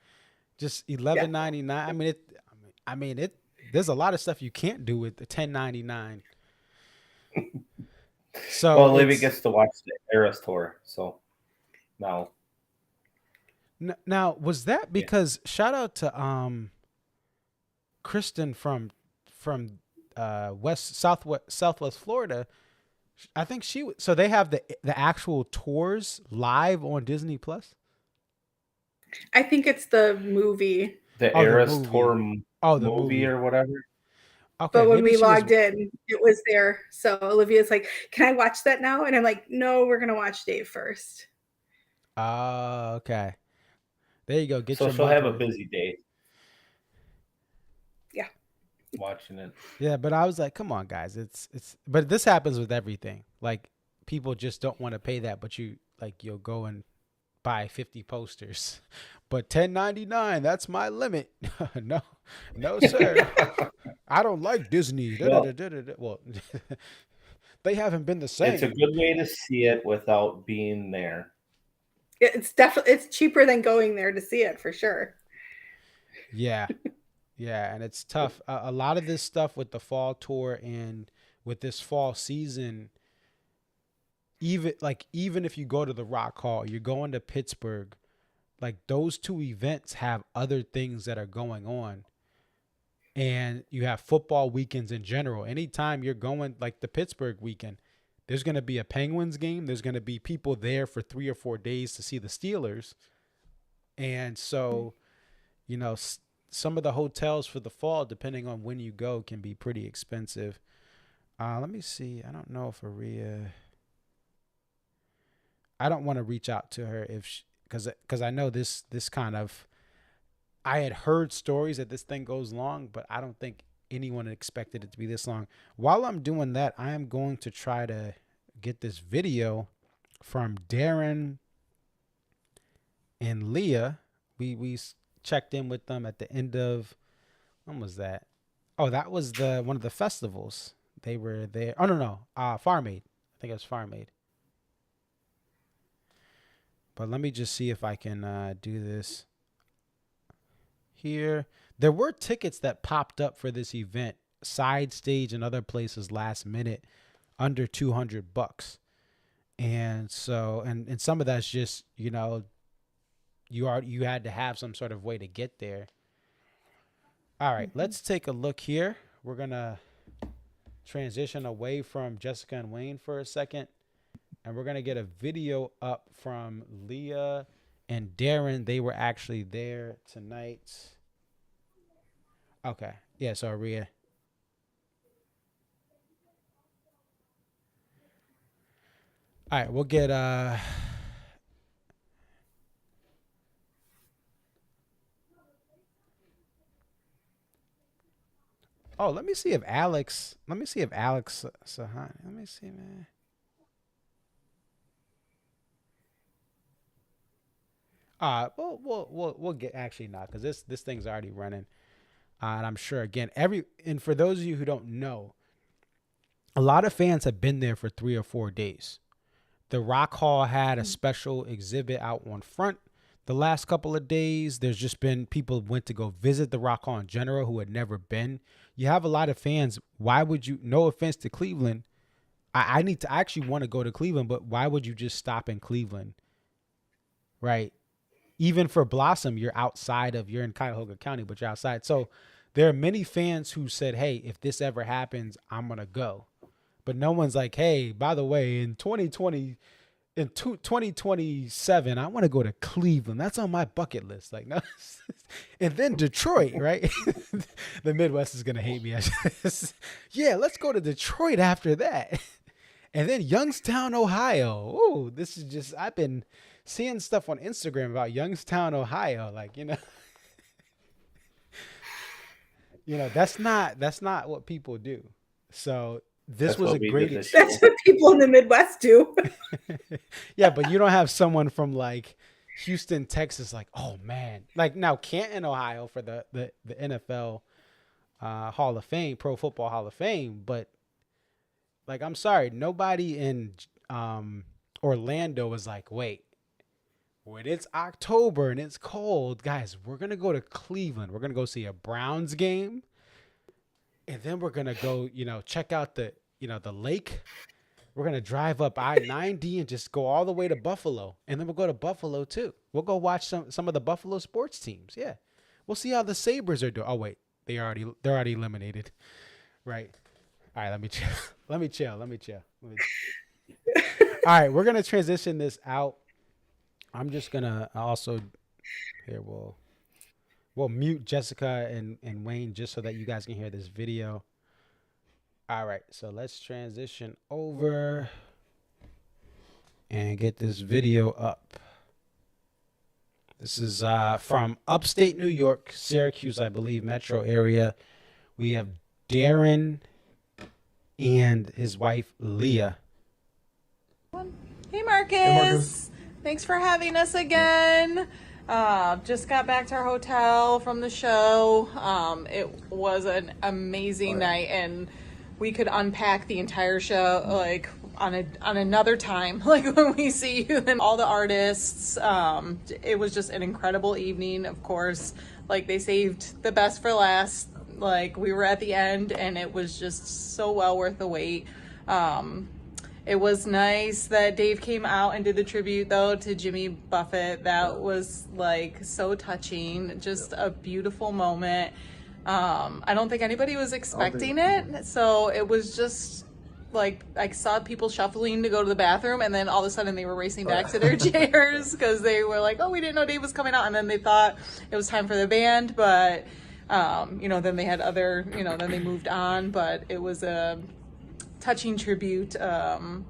Just $11.99. I mean it. There's a lot of stuff you can't do with the $10.99. So Well, Libby gets to watch the Eras tour, so now. Now, was that because shout out to Kristen from Southwest Florida. I think so they have the actual tours live on Disney Plus. I think it's the movie. The Eras tour movie or whatever. Okay, but when we logged in, it was there. So Olivia's like, "Can I watch that now?" And I'm like, "No, we're gonna watch Dave first." Oh, okay. There you go. So she'll have a busy day. Yeah. Watching it. Yeah, but I was like, come on, guys. But this happens with everything. Like, people just don't want to pay that, but you'll go and buy 50 posters. But $10.99, that's my limit. No, sir. I don't like Disney. Well, they haven't been the same. It's a good way to see it without being there. It's cheaper than going there to see it for sure. Yeah. Yeah, and it's tough. A lot of this stuff with the fall tour and with this fall season, even if you go to the Rock Hall, you're going to Pittsburgh, like those two events have other things that are going on. And you have football weekends in general. Anytime you're going, like the Pittsburgh weekend, there's going to be a Penguins game. There's going to be people there for 3 or 4 days to see the Steelers. And so some of the hotels for the fall, depending on when you go, can be pretty expensive. Let me see. I don't know if I don't want to reach out to her because I know this kind of. I had heard stories that this thing goes long, but I don't think anyone expected it to be this long. While I'm doing that, I am going to try to get this video from Darren and Leah. We checked in with them at the end of, when was that? Oh, that was one of the festivals. They were there. Oh no, Farm Aid. I think it was Farm Aid. But let me just see if I can do this here. There were tickets that popped up for this event, side stage and other places last minute, under $200. And so, and some of that's just, you had to have some sort of way to get there. All right, let's take a look here. We're gonna transition away from Jessica and Wayne for a second, and we're gonna get a video up from Leah and Darren. They were actually there tonight. Okay, yeah. So Rhea. All right, we'll get Oh, let me see if Alex Sahani. Let me see, man. We'll get, actually not, because this thing's already running. And I'm sure, again, and for those of you who don't know, a lot of fans have been there for 3 or 4 days. The Rock Hall had a special exhibit out on front the last couple of days. There's just been people went to go visit the Rock Hall in general who had never been. You have a lot of fans. Why would you, no offense to Cleveland, I actually want to go to Cleveland, but why would you just stop in Cleveland? Right? Even for Blossom, you're in Cuyahoga County, but you're outside. So there are many fans who said, hey, if this ever happens, I'm going to go. But no one's like, hey, by the way, in 2027, I want to go to Cleveland. That's on my bucket list. Like, no. And then Detroit, right? The Midwest is going to hate me. Yeah, let's go to Detroit after that. And then Youngstown, Ohio. Oh, this is just, I've been seeing stuff on Instagram about Youngstown, Ohio. Like, that's not what people do. So that's was a great That's what people in the Midwest do. Yeah, but you don't have someone from like Houston, Texas, like, oh man. Like now Canton, Ohio for the NFL Hall of Fame, Pro Football Hall of Fame, but like I'm sorry, nobody in Orlando was like, wait, when it's October and it's cold, guys, we're gonna go to Cleveland. We're gonna go see a Browns game. And then we're going to go, check out the lake. We're going to drive up I-90 and just go all the way to Buffalo. And then we'll go to Buffalo too. We'll go watch some of the Buffalo sports teams. Yeah. We'll see how the Sabres are doing. Oh, wait, they're already eliminated. Right. All right. Let me chill. All right. We're going to transition this out. I'm just going to also here. We'll mute Jessica and Wayne just so that you guys can hear this video. All right, so let's transition over and get this video up. This is from upstate New York, Syracuse, I believe, metro area. We have Darren and his wife, Leah. Hey, Marcus. Thanks for having us again. Just got back to our hotel from the show. It was an amazing night, and we could unpack the entire show like on another time, like when we see you and all the artists. It was just an incredible evening. Of course, like they saved the best for last. Like we were at the end, and it was just so well worth the wait. It was nice that Dave came out and did the tribute, though, to Jimmy Buffett. That was, like, so touching. Just a beautiful moment. I don't think anybody was expecting it. So it was just like I saw people shuffling to go to the bathroom, and then all of a sudden they were racing back to their chairs because they were like, oh, we didn't know Dave was coming out, and then they thought it was time for the band, but then they had other, then they moved on, but it was a touching tribute. And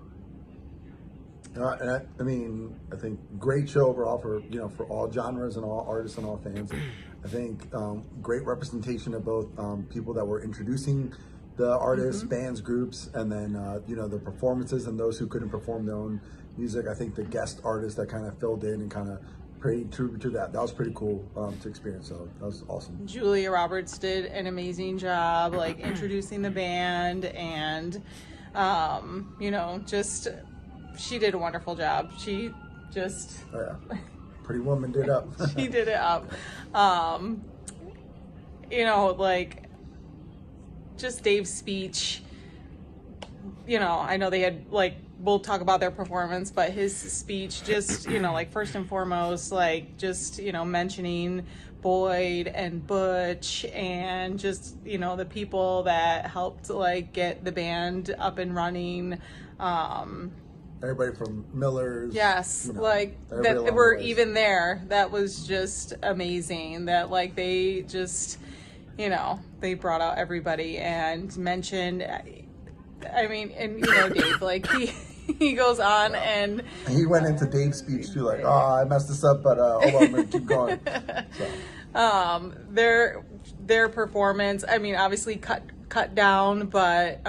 I think great show overall for all genres and all artists and all fans. I think great representation of both people that were introducing the artists, bands, groups, and then the performances and those who couldn't perform their own music. I think the guest artists that kind of filled in and kind of paid tribute to that was pretty cool to experience. So that was awesome. Julia Roberts did an amazing job, like introducing the band, and she did a wonderful job. She just Pretty Woman did up. She did it up. Just Dave's speech. I know they had we'll talk about their performance, but his speech just, first and foremost, mentioning Boyd and Butch and just, the people that helped get the band up and running. Everybody from Miller's. Yes, that were even there. That was just amazing. That they just, they brought out everybody and mentioned. Dave, he goes on and he went into Dave's speech too, I messed this up, but hold on, I'm gonna keep going. So. Their performance. Obviously cut down, but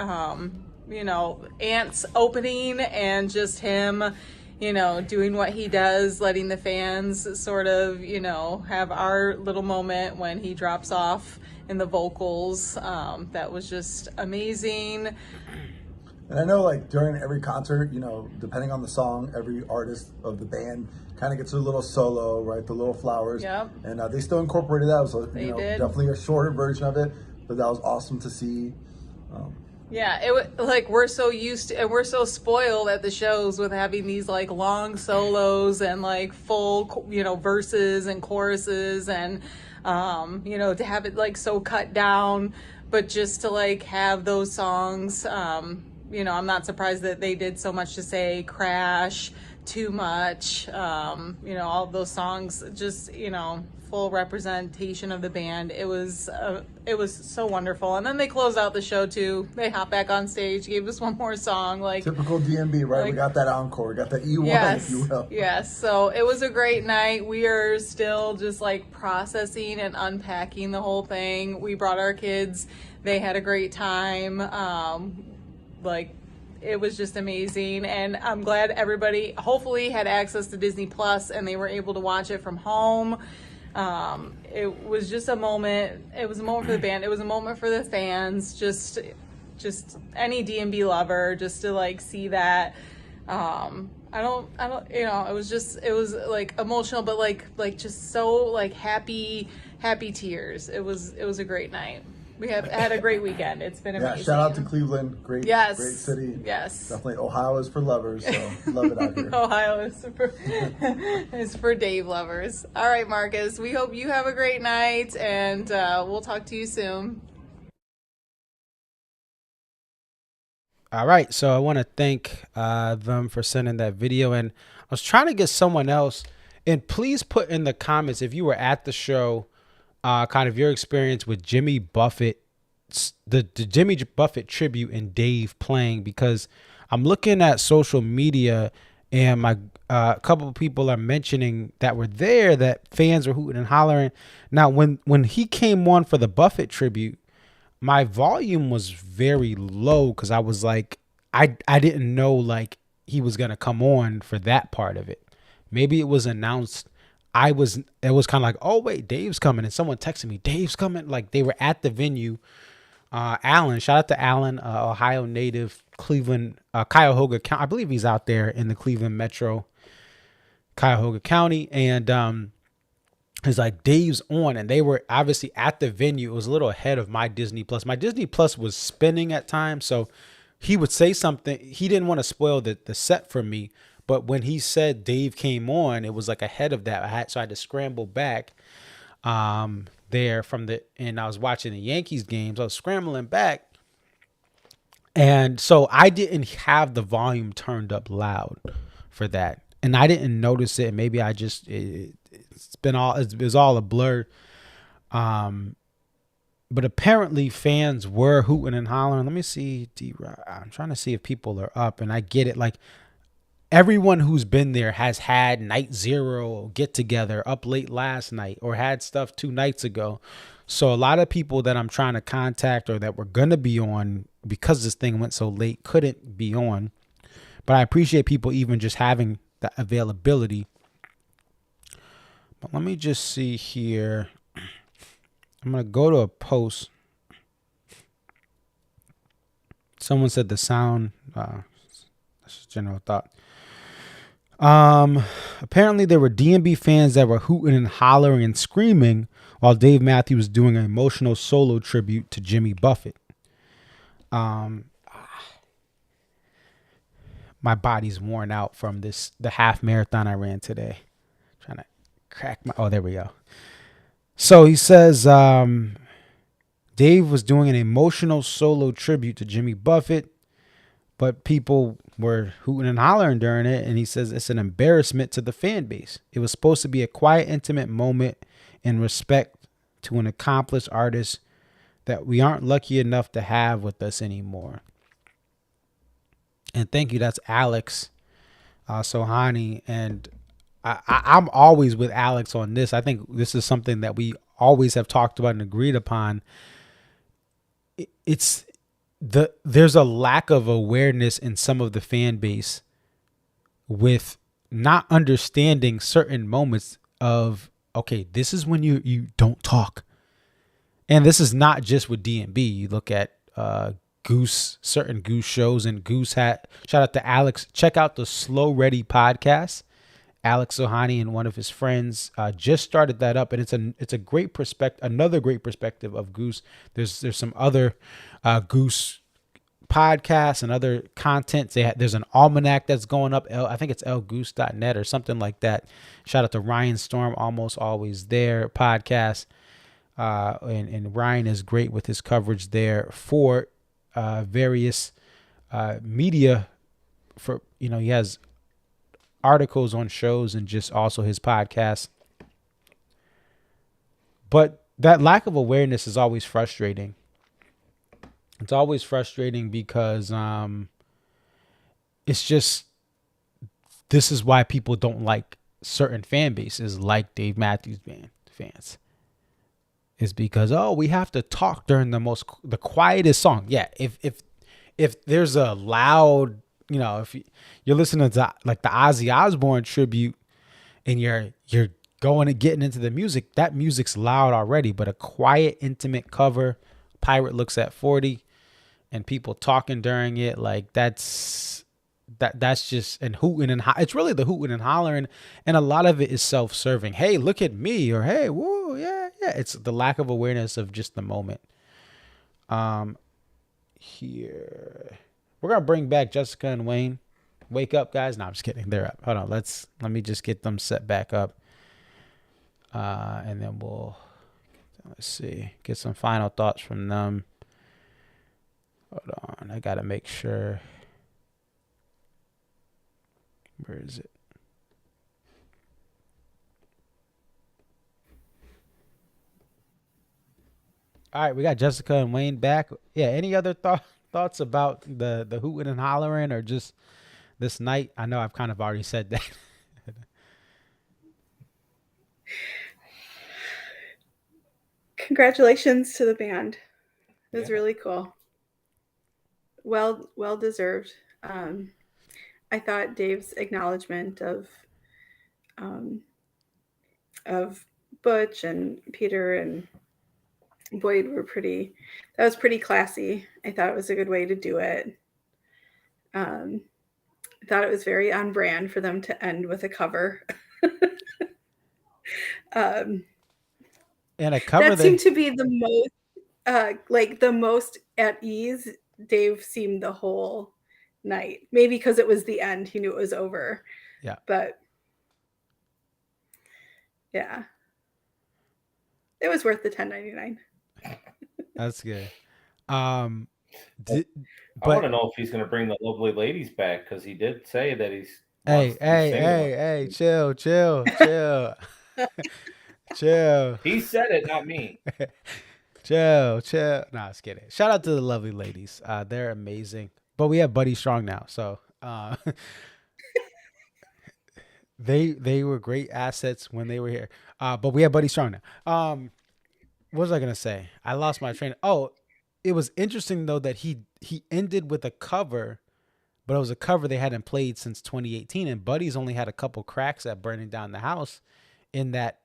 Ant's opening and just him, doing what he does, letting the fans sort of, have our little moment when he drops off in the vocals. That was just amazing. And I know during every concert, depending on the song, every artist of the band kind of gets a little solo, right? The little flowers. Yep. And they still incorporated that. It was They did. definitely a shorter version of it, but that was awesome to see. Yeah, it was we're so used to, and we're so spoiled at the shows with having these long solos and full, verses and choruses and, to have it so cut down, but just to have those songs, I'm not surprised that they did so much to say Crash, Too Much, all of those songs, just, full representation of the band. It was so wonderful. And then they closed out the show too. They hopped back on stage, gave us one more song. Typical DMB, right? We got that encore, we got that E1, yes, if you will. Yes, so it was a great night. We are still just processing and unpacking the whole thing. We brought our kids. They had a great time. It was just amazing, and I'm glad everybody hopefully had access to Disney Plus and they were able to watch it from home. It was just a moment. It was a moment for the band. It was a moment for the fans. Just any DMB lover, just to see that. It was emotional, but just so happy tears. It was a great night. We have had a great weekend. It's been amazing. Yeah, shout out to Cleveland. Great city. Yes. Definitely Ohio is for lovers, so love it out here. Ohio is for Dave lovers. All right, Marcus, we hope you have a great night, and we'll talk to you soon. All right, so I want to thank them for sending that video, and I was trying to get someone else, and please put in the comments if you were at the show, kind of your experience with Jimmy Buffett, the Jimmy Buffett tribute and Dave playing, because I'm looking at social media and a couple of people are mentioning that were there that fans were hooting and hollering. Now, when he came on for the Buffett tribute, my volume was very low because I was I didn't know he was gonna come on for that part of it. Maybe it was announced. It was kind of oh wait, Dave's coming, and someone texted me, Dave's coming. They were at the venue. Alan, shout out to Alan, Ohio native, Cleveland, Cuyahoga County. I believe he's out there in the Cleveland metro, Cuyahoga County, and he's Dave's on, and they were obviously at the venue. It was a little ahead of my Disney Plus. My Disney Plus was spinning at times, so he would say something. He didn't want to spoil the set for me. But when he said Dave came on, it was ahead of that. So I had to scramble back there and I was watching the Yankees games. I was scrambling back And so I didn't have the volume turned up loud for that, and I didn't notice it. Maybe I just it was all a blur. But apparently fans were hooting and hollering. Let me see. I'm trying to see if people are up, and I get it. Like, everyone who's been there has had night zero get together up late last night or had stuff 2 nights ago. So a lot of people that I'm trying to contact or that were going to be on because this thing went so late couldn't be on. But I appreciate people even just having the availability. But let me just see here. I'm going to go to a post. Someone said the sound, that's just general thought. Apparently there were DMB fans that were hooting and hollering and screaming while Dave Matthews was doing an emotional solo tribute to Jimmy Buffett. My body's worn out from the half marathon I ran today. Trying to crack there we go. So he says, Dave was doing an emotional solo tribute to Jimmy Buffett, but people were hooting and hollering during it. And he says it's an embarrassment to the fan base. It was supposed to be a quiet, intimate moment in respect to an accomplished artist that we aren't lucky enough to have with us anymore. And thank you. That's Alex Sohani. And I'm always with Alex on this. I think this is something that we always have talked about and agreed upon. There's a lack of awareness in some of the fan base with not understanding certain moments of, okay, this is when you don't talk. And this is not just with DMB. You look at certain Goose shows, and Goose shout out to Alex. Check out the Slow Ready podcast. Alex Sohani and one of his friends just started that up, and it's a great another great perspective of Goose. There's some other Goose podcasts and other content. There's an almanac that's going up. I think it's lgoose.net or something like that. Shout out to Ryan Storm, Almost Always There podcast. And Ryan is great with his coverage there for various media. He has articles on shows and just also his podcast. But that lack of awareness is always frustrating. It's always frustrating because it's just, this is why people don't like certain fan bases like Dave Matthews Band fans. Is because, we have to talk during the quietest song. Yeah, if there's a loud, if you're listening to like the Ozzy Osbourne tribute and you're going and getting into the music, that music's loud already. But a quiet, intimate cover, Pirate Looks at 40, and people talking during it, like that's just, and hooting and it's really the hooting and hollering, and a lot of it is self-serving. Hey, look at me, or hey, woo, yeah. It's the lack of awareness of just the moment. Here we're gonna bring back Jessica and Wayne. Wake up, guys. No, I'm just kidding. They're up. Hold on. Let me just get them set back up. And then let's see, get some final thoughts from them. Hold on. I gotta make sure. Where is it? All right, we got Jessica and Wayne back. Yeah, any other thoughts about the hooting and hollering or just this night? I know I've kind of already said that. Congratulations to the band. It was really cool. Well deserved. I thought Dave's acknowledgement of Butch and Peter and Boyd that was pretty classy. I thought it was a good way to do it. I thought it was very on brand for them to end with a cover. And a cover that seemed to be the most the most at ease Dave seemed the whole night. Maybe because it was the end, he knew it was over. Yeah. But yeah, it was worth the $10.99. That's good. Did, I want but to know if he's going to bring the lovely ladies back because he did say that he hey, wants to be hey, single. hey, hey, chill, chill, chill, chill, He said it, not me. chill, chill. Nah, just kidding. Shout out to the lovely ladies. They're amazing. But we have Buddy Strong now, so they were great assets when they were here. But we have Buddy Strong now. What was I gonna say? I lost my train. Oh, it was interesting though that he ended with a cover, but it was a cover they hadn't played since 2018, and Buddy's only had a couple cracks at burning down the house in that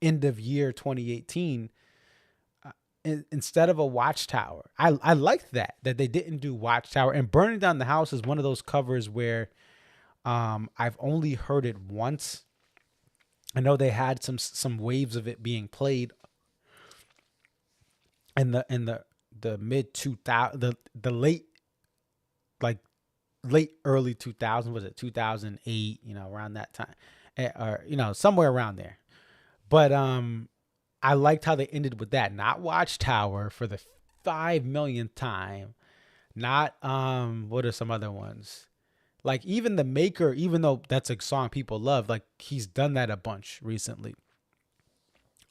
end of year 2018. Instead of a Watchtower, I liked that they didn't do Watchtower, and burning down the house is one of those covers where I've only heard it once. I know they had some waves of it being played in the mid 2000, the late, like late early 2000, was it 2008, around that time, or somewhere around there. But I liked how they ended with that, not Watchtower for the 5 millionth time, not what are some other ones, like even The Maker, even though that's a song people love, like he's done that a bunch recently.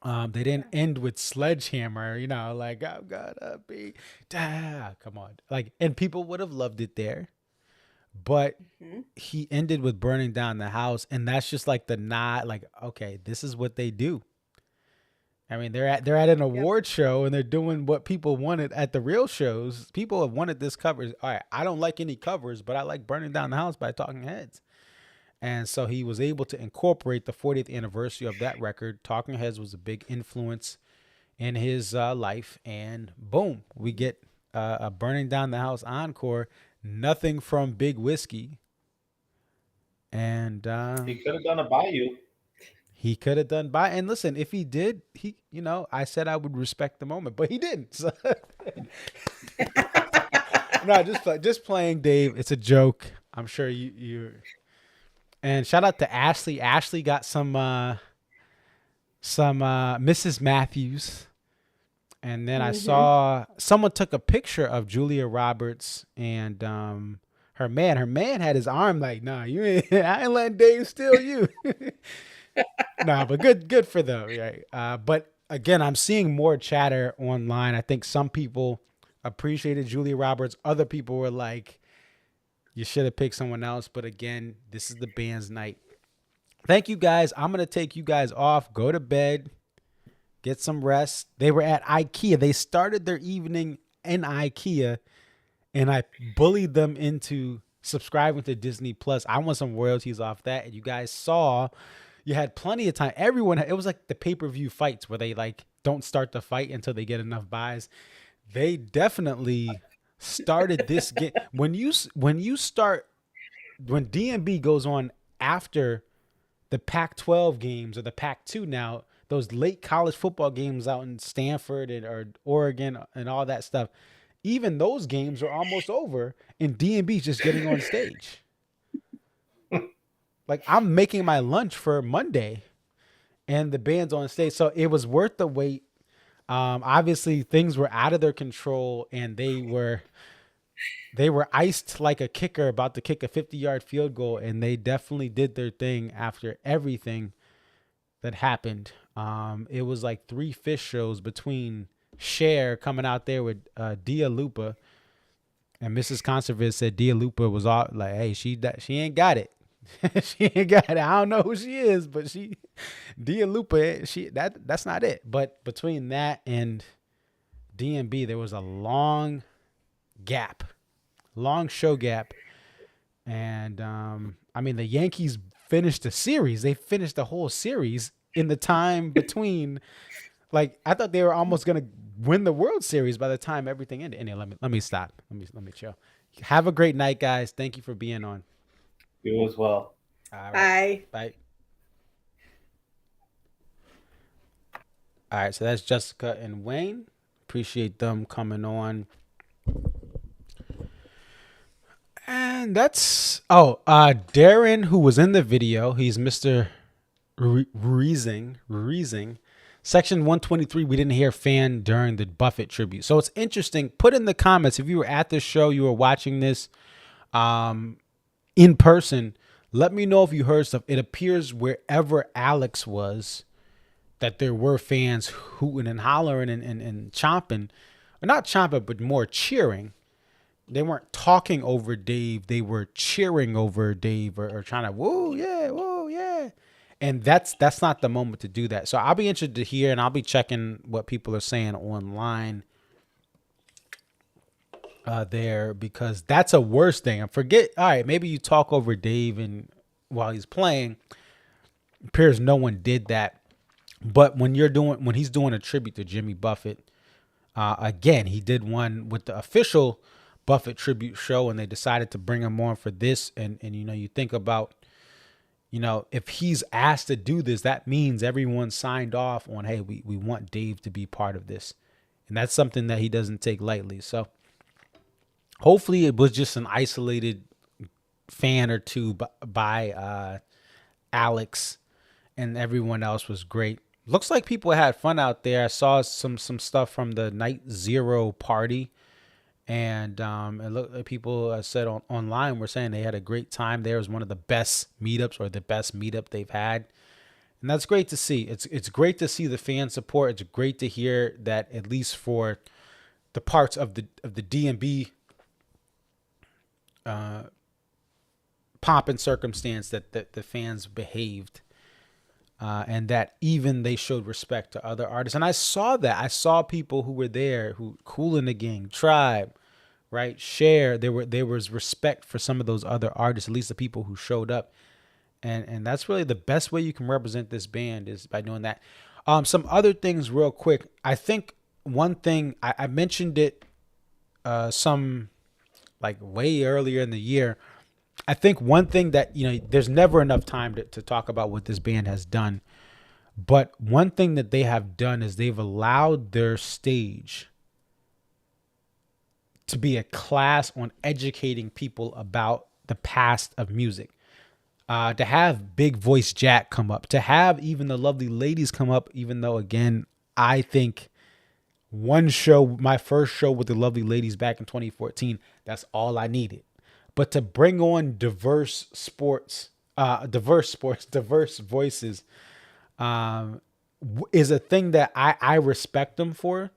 They didn't end with Sledgehammer, like I'm gonna be, come on, like, and people would have loved it there, but he ended with burning down the house, and that's just like the nod, like, okay, this is what they do. I mean, they're at an award show and they're doing what people wanted at the real shows. People have wanted this cover. All right, I don't like any covers, but I like Burning Down the House by Talking Heads. And so he was able to incorporate the 40th anniversary of that record. Talking Heads was a big influence in his life. And boom, we get a Burning Down the House encore. Nothing from Big Whiskey. And he could have done a Bayou. He could have done by, and listen, if he did, I said I would respect the moment, but he didn't. So. No, just playing, Dave. It's a joke. I'm sure you. And shout out to Ashley. Ashley got some Mrs. Matthews, and then I saw someone took a picture of Julia Roberts and her man. Her man had his arm like, nah, you ain't. I ain't letting Dave steal you. Nah, but good for them, right? But again, I'm seeing more chatter online. I think some people appreciated Julia Roberts. Other people were like, you should have picked someone else. But again, this is the band's night. Thank you guys. I'm going to take you guys off. Go to bed. Get some rest. They were at IKEA. They started their evening in IKEA, and I bullied them into subscribing to Disney Plus. I want some royalties off that. And you guys saw... You had plenty of time. It was like the pay-per-view fights where they like don't start the fight until they get enough buys. They definitely started this game. When DMB goes on after the Pac-12 games or the Pac-2 now, those late college football games out in Stanford or Oregon and all that stuff, even those games are almost over and DMB's just getting on stage. Like, I'm making my lunch for Monday and the band's on stage. So it was worth the wait. Obviously things were out of their control and they were iced like a kicker about to kick a 50-yard field goal. And they definitely did their thing after everything that happened. It was like 3 fish shows between Cher coming out there with Dia Lupa, and Mrs. Conservis said Dia Lupa was all like, hey, she ain't got it. She ain't got it. I don't know who she is, but Dia Lupa, that's not it. But between that and DMB, there was a long show gap. And I mean, the Yankees finished the series. They finished the whole series in the time between. Like, I thought they were almost gonna win the World Series by the time everything ended. Anyway, let me stop. Let me chill. Have a great night, guys. Thank you for being on. You as well. All right. Bye. All right, so that's Jessica and Wayne. Appreciate them coming on. And that's Darren, who was in the video. He's Mr. Reesing Section 123, we didn't hear fan during the Buffett tribute. So it's interesting. Put in the comments if you were at this show, you were watching this in person. Let me know if you heard stuff. It appears wherever Alex was, that there were fans hooting and hollering and chomping. Or not chomping, but more cheering. They weren't talking over Dave. They were cheering over Dave or trying to, whoa, yeah, whoa, yeah. And that's not the moment to do that. So I'll be interested to hear, and I'll be checking what people are saying online there, because that's a worse thing. And forget, all right, maybe you talk over Dave and while he's playing. It appears no one did that. But when he's doing a tribute to Jimmy Buffett, again, he did one with the official Buffett tribute show, and they decided to bring him on for this. And you think about, if he's asked to do this, that means everyone signed off on, hey, we want Dave to be part of this. And that's something that he doesn't take lightly. So hopefully it was just an isolated fan or two by Alex, and everyone else was great. Looks like people had fun out there. I saw some stuff from the Night Zero party. And it looked like people said online were saying they had a great time there. It was one of the best meetups, or the best meetup they've had. And that's great to see. It's great to see the fan support. It's great to hear that, at least for the parts of the DMB pomp and circumstance, that the fans behaved. And that even they showed respect to other artists. And I saw that. I saw people who were there, who Kool and the Gang, Tribe, right? Cher. There was respect for some of those other artists, at least the people who showed up. And that's really the best way you can represent this band, is by doing that. Some other things real quick. I think one thing, I mentioned it some like way earlier in the year. I think one thing that, there's never enough time to talk about what this band has done. But one thing that they have done is they've allowed their stage to be a class on educating people about the past of music. To have Big Voice Jack come up, to have even the Lovely Ladies come up, even though, again, I think my first show with the Lovely Ladies back in 2014, that's all I needed. But to bring on diverse voices is a thing that I respect them for,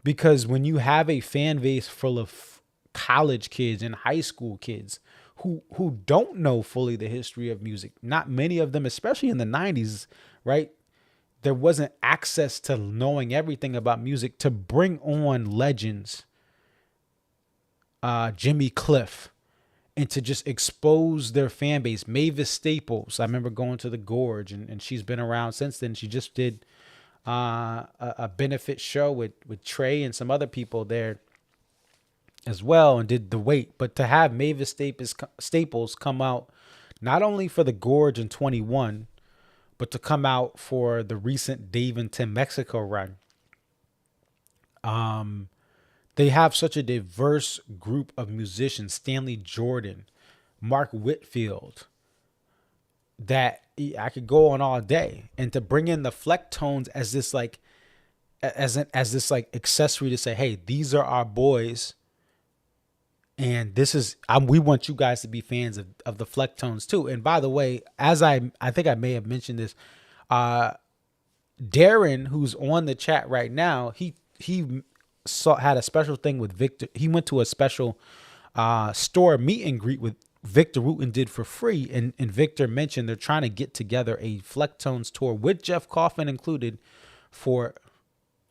because when you have a fan base full of college kids and high school kids who don't know fully the history of music, not many of them, especially in the 90s, right? There wasn't access to knowing everything about music. To bring on legends, Jimmy Cliff, and to just expose their fan base. Mavis Staples, I remember going to the Gorge, and she's been around since then. She just did a benefit show with Trey and some other people there as well, and did The Wait. But to have Mavis Staples come out, not only for the Gorge in 21, but to come out for the recent Dave and Tim Mexico run. They have such a diverse group of musicians, Stanley Jordan, Mark Whitfield, that I could go on all day. And to bring in the Flecktones as this accessory to say, hey, these are our boys, and this is, we want you guys to be fans of the Flecktones too. And by the way, as I think I may have mentioned this, Darren, who's on the chat right now, he had a special thing with Victor. He went to a special store meet and greet with Victor Root and did for free. And Victor mentioned they're trying to get together a Flecktones tour with Jeff Coffin included for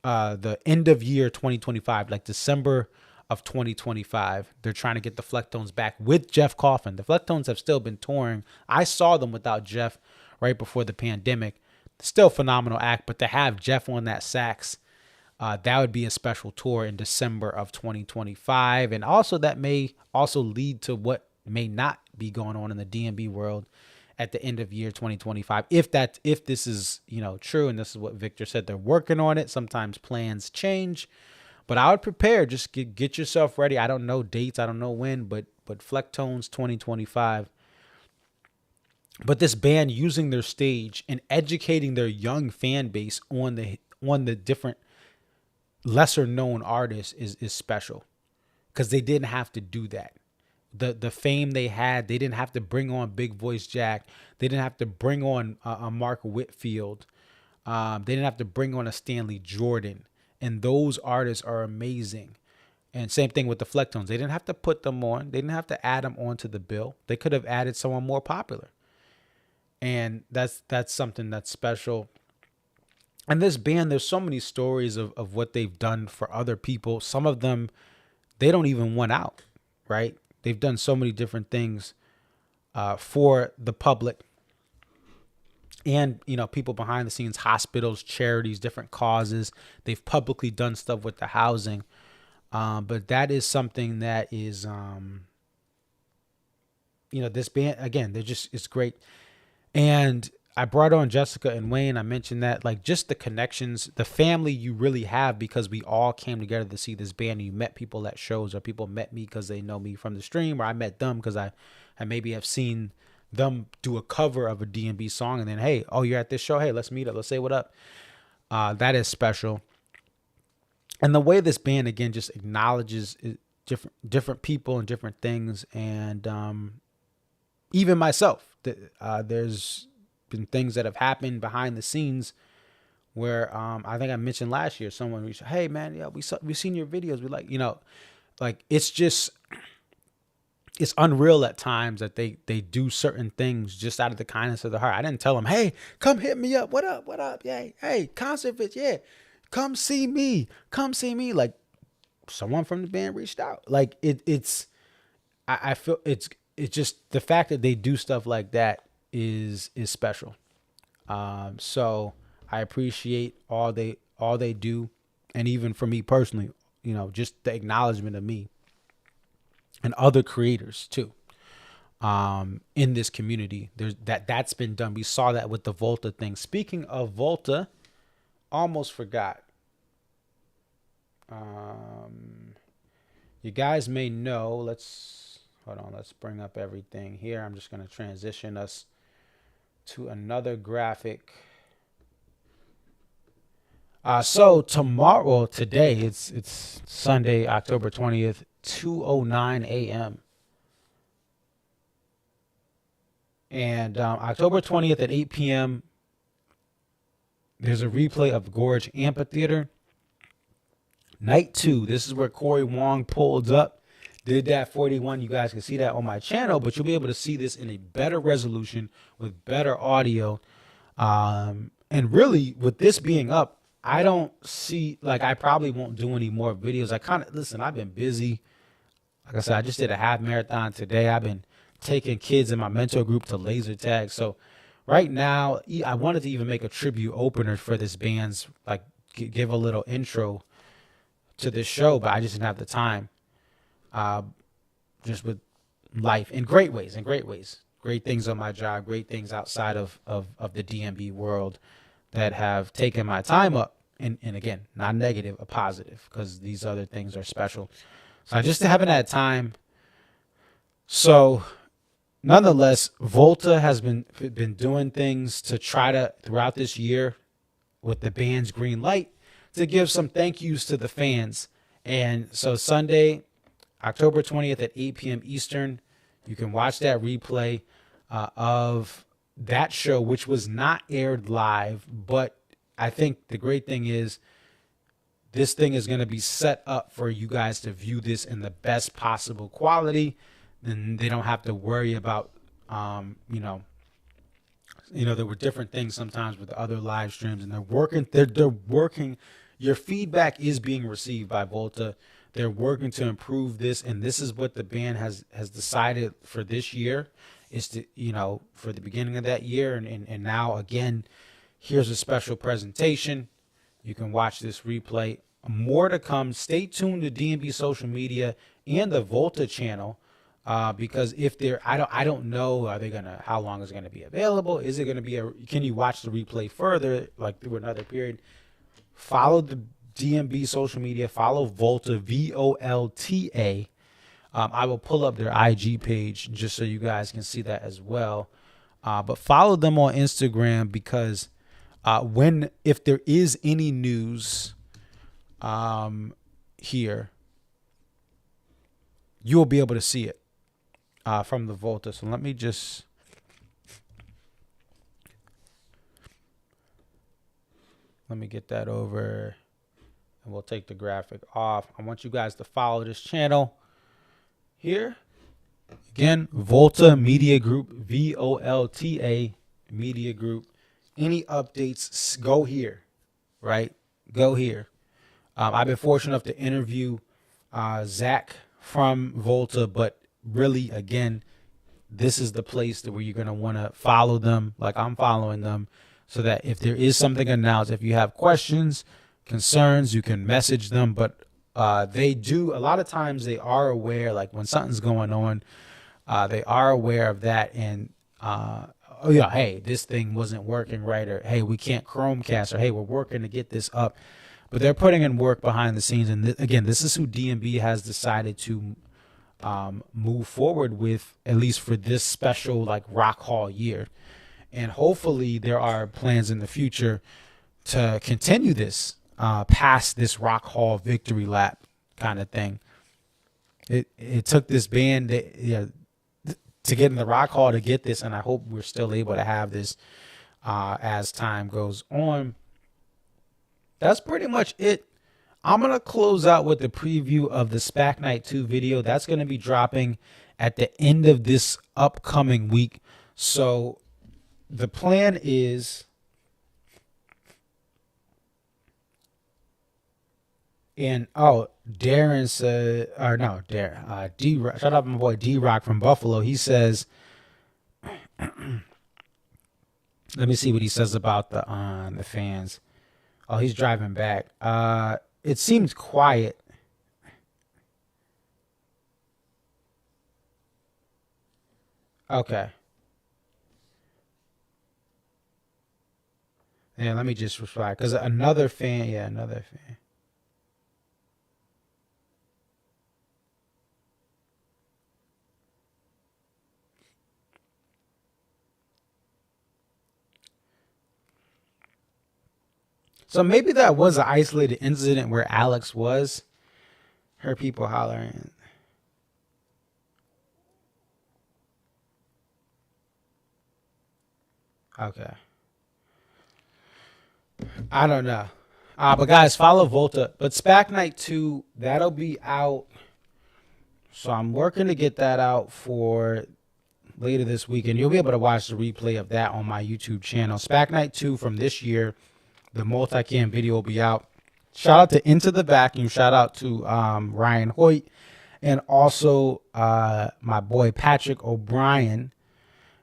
the end of year 2025, like December of 2025. They're trying to get the Flecktones back with Jeff Coffin. The Flecktones have still been touring. I saw them without Jeff right before the pandemic. Still phenomenal act, but to have Jeff on that sax, that would be a special tour in December of 2025. And also that may also lead to what may not be going on in the DMB world at the end of year 2025. If this is, true, and this is what Victor said, they're working on it. Sometimes plans change, but I would prepare, just get yourself ready. I don't know dates. I don't know when, but Flecktones 2025. But this band using their stage and educating their young fan base on on the different lesser known artists is special, because they didn't have to do that. The fame they had, they didn't have to bring on Big Voice Jack. They didn't have to bring on a Mark Whitfield. They didn't have to bring on a Stanley Jordan. And those artists are amazing. And same thing with the Flecktones. They didn't have to put them on. They didn't have to add them onto the bill. They could have added someone more popular. And that's something that's special. And this band, there's so many stories of what they've done for other people. Some of them, they don't even want out, right? They've done so many different things for the public and, you know, people behind the scenes, hospitals, charities, different causes. They've publicly done stuff with the housing. But that is something that is, you know, this band, again, it's great. And I brought on Jessica and Wayne. I mentioned that, like, just the connections, the family you really have, because we all came together to see this band. And you met people at shows, or people met me because they know me from the stream, or I met them because I maybe have seen them do a cover of a D&B song. And then, hey, oh, you're at this show. Hey, let's meet up. Let's say what up. That is special. And the way this band, again, just acknowledges different people and different things. And even myself, there's been things that have happened behind the scenes where I think I mentioned last year, someone reached, hey man, yeah, we seen your videos. We like, you know, like, it's unreal at times that they do certain things just out of the kindness of the heart. I didn't tell them, hey, come hit me up. What up? Yay. Hey, concert fit. Yeah. Come see me. Like, someone from the band reached out. Like, I feel it's just the fact that they do stuff like that is special. So I appreciate all they do. And even for me personally, you know, just the acknowledgement of me and other creators too, in this community. That's been done. We saw that with the Volta thing. Speaking of Volta, almost forgot. You guys may know, let's bring up everything here. I'm just going to transition us to another graphic. So today, it's Sunday, October 20th, 2:09 a.m. And October 20th at 8 p.m., there's a replay of Gorge Amphitheater. Night 2, this is where Corey Wong pulled up, did that 41. You guys can see that on my channel, but you'll be able to see this in a better resolution with better audio. And really, with this being up, I don't see, like, I probably won't do any more videos. I've been busy. Like I said, I just did a half marathon today. I've been taking kids in my mentor group to laser tag. So right now, I wanted to even make a tribute opener for this band's, like, give a little intro to this show, but I just didn't have the time. Just with life in great ways, great things on my job, great things outside of the DMB world that have taken my time up. And again, not negative, a positive, because these other things are special. So I just haven't had time. So nonetheless, Volta has been doing things to try to, throughout this year, with the band's green light, to give some thank yous to the fans. And so Sunday, October 20th at 8 p.m. Eastern, you can watch that replay of that show, which was not aired live. But I think the great thing is this thing is going to be set up for you guys to view this in the best possible quality. Then they don't have to worry about, there were different things sometimes with other live streams, and they're working. Your feedback is being received by Volta. They're working to improve this, and this is what the band has decided for this year, is to, for the beginning of that year, and now again, here's a special presentation. You can watch this replay. More to come. Stay tuned to DMB social media and the Volta channel, because if I don't know, how long is it gonna be available? Is it gonna be can you watch the replay further, like through another period? Follow the DMB social media. Follow Volta, VOLTA. I will pull up their IG page just so you guys can see that as well. But follow them on Instagram, because If there is any news here, you'll be able to see it from the Volta. So let me get that over, and we'll take the graphic off. I want you guys to follow this channel here. Again, Volta Media Group, VOLTA Media Group. Any updates, go here, right? Go here. I've been fortunate enough to interview Zach from Volta, but really, again, this is the place where you're going to want to follow them like I'm following them, so that if there is something announced, if you have questions, concerns, you can message them. But they do, a lot of times they are aware, like when something's going on, they are aware of that. And, oh yeah, hey, this thing wasn't working right, or hey, we can't Chromecast, or hey, we're working to get this up. But they're putting in work behind the scenes. And again, this is who DMB has decided to move forward with, at least for this special like Rock Hall year. And hopefully there are plans in the future to continue this past this Rock Hall victory lap kind of thing. It took this band to get in the Rock Hall to get this, and I hope we're still able to have this as time goes on. That's pretty much it. I'm going to close out with the preview of the SPAC Night 2 video. That's going to be dropping at the end of this upcoming week. So the plan is, and Darren said, or no, Darren, shout out my boy D-Rock from Buffalo. He says, let me see what he says about the fans. Oh, he's driving back. It seems quiet. Okay. Yeah, let me just reply, because another fan. So maybe that was an isolated incident where Alex was. Heard people hollering. Okay. I don't know. But guys, follow Volta. But SPAC Night 2, that'll be out. So I'm working to get that out for later this weekend. You'll be able to watch the replay of that on my YouTube channel. SPAC Night 2 from this year. The multicam video will be out. Shout out to Into the Vacuum. Shout out to Ryan Hoyt. And also my boy Patrick O'Brien.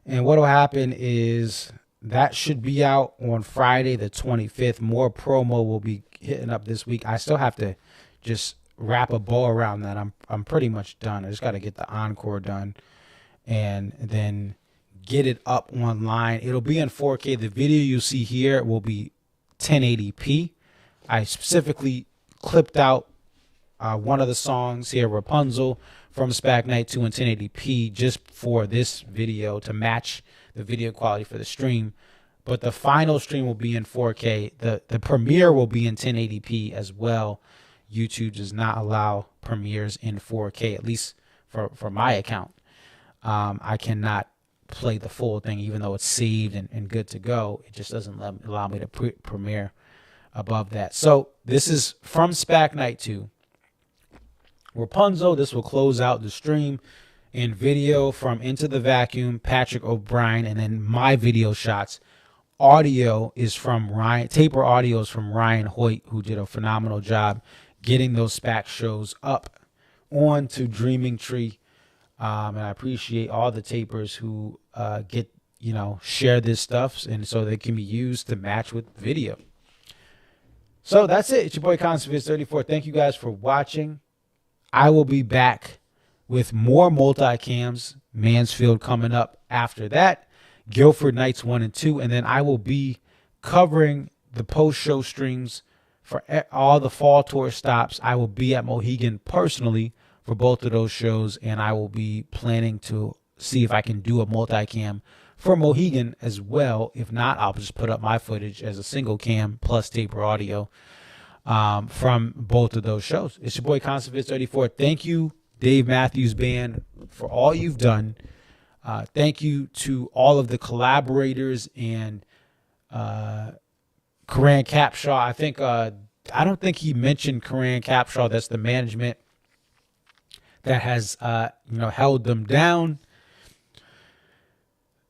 And what will happen is that should be out on Friday the 25th. More promo will be hitting up this week. I still have to just wrap a bow around that. I'm pretty much done. I just got to get the encore done and then get it up online. It'll be in 4K. The video you see here will be 1080p. I specifically clipped out one of the songs here, Rapunzel, from SPAC Night 2 in 1080p just for this video to match the video quality for the stream. But the final stream will be in 4K. The premiere will be in 1080p as well. YouTube does not allow premieres in 4K, at least for my account. I cannot play the full thing, even though it's saved and good to go. It just doesn't allow me to premiere above that. So this is from SPAC Night 2. Rapunzel, this will close out the stream. And video from Into the Vacuum, Patrick O'Brien, and then my video shots. Audio is from Ryan, taper audio is from Ryan Hoyt, who did a phenomenal job getting those SPAC shows up onto Dreaming Tree. And I appreciate all the tapers who share this stuff, and so they can be used to match with video. So that's it. It's your boy Conservative34. Thank you guys for watching. I will be back with more multicams. Mansfield coming up after that. Guilford Nights 1 and 2. And then I will be covering the post-show streams for all the fall tour stops. I will be at Mohegan personally for both of those shows. And I will be planning to see if I can do a multicam for Mohegan as well. If not, I'll just put up my footage as a single cam plus taper audio from both of those shows. It's your boy Concept34. Thank you, Dave Matthews Band, for all you've done. Thank you to all of the collaborators and Karan Capshaw. I think I don't think he mentioned Karan Capshaw. That's the management that has held them down.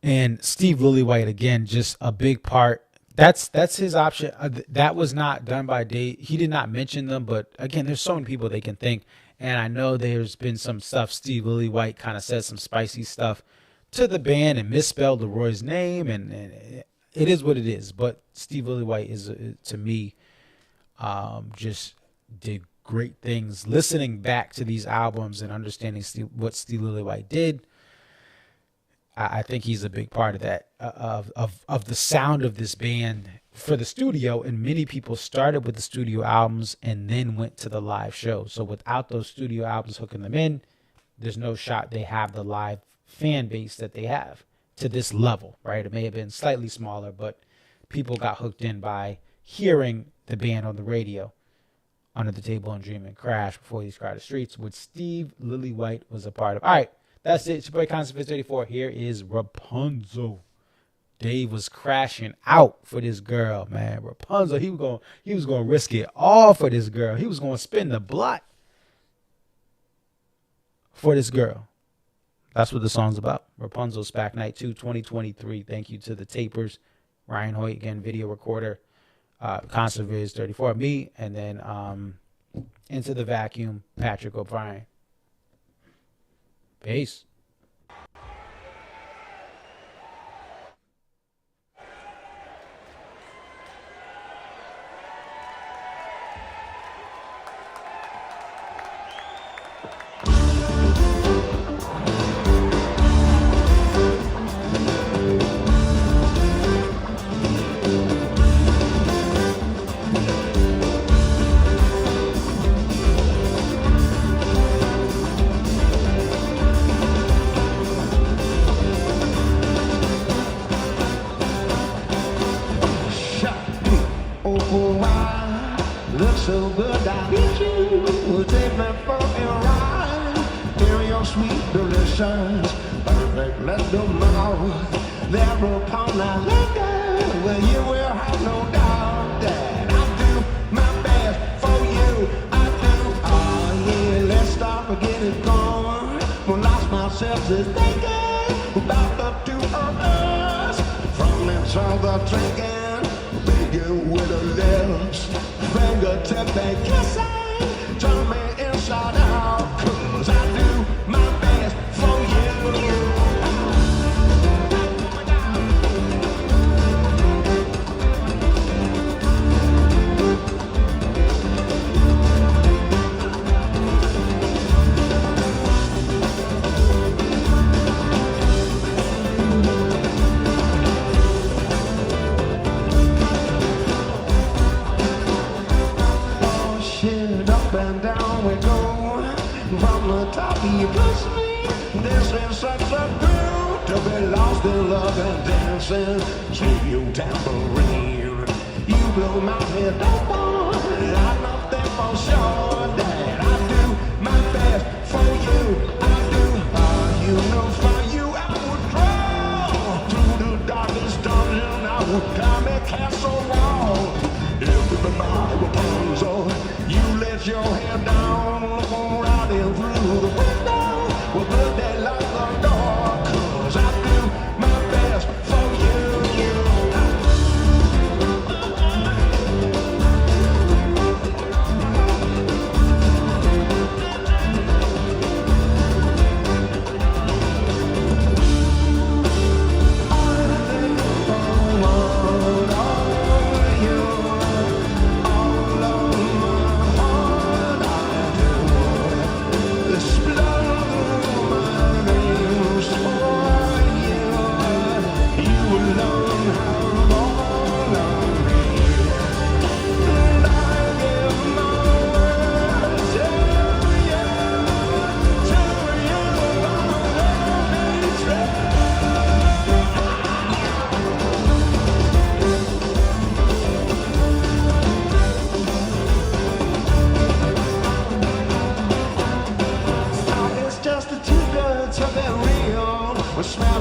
And Steve Lillywhite, again, just a big part. That's his option. That was not done by Dave. He did not mention them, but again, there's so many people they can thank. And I know there's been some stuff. Steve Lillywhite kind of said some spicy stuff to the band and misspelled Leroy's name, and it is what it is. But Steve Lillywhite is, to me, just did great things. Listening back to these albums and understanding what Steve Lillywhite did, I think he's a big part of that, of the sound of this band for the studio. And many people started with the studio albums and then went to the live show. So without those studio albums hooking them in, there's no shot they have the live fan base that they have to this level, right? It may have been slightly smaller, but people got hooked in by hearing the band on the radio, Under the Table and Dream and Crash, Before These Crowded Streets, which Steve Lillywhite was a part of. All right. That's it. It's your boy Concept34. Here is Rapunzel. Dave was crashing out for this girl, man. Rapunzel, he was going to risk it all for this girl. He was going to spin the block for this girl. That's what the song's about. Rapunzel SPAC Night 2 2023. Thank you to the tapers. Ryan Hoyt, again, video recorder. Concept34, me, and then Into the Vacuum, Patrick O'Brien. Peace. So good, I need you. Take me for a ride. Hear your sweet delicious, perfect little mouth. There upon that liquor, where you will have no doubt that I do my best for you. I do. Oh yeah, let's start and get it going. When lost myself to thinking about the two of us. From each other drinking, begin with a lips. Fingertip and kissing, turn me inside out, 'cause I do my best for you. You push me. This is such a thrill to be lost in love and dancing. Keep your tambourine. You blow my head open. I know that for sure that I do my best for you. I do. You know, for you I would crawl through the darkest dungeon. I would climb a castle wall. If you be my Rapunzel, you let your hair down, look around and through the window. Well, put that light on the door, 'cause I do my best for you.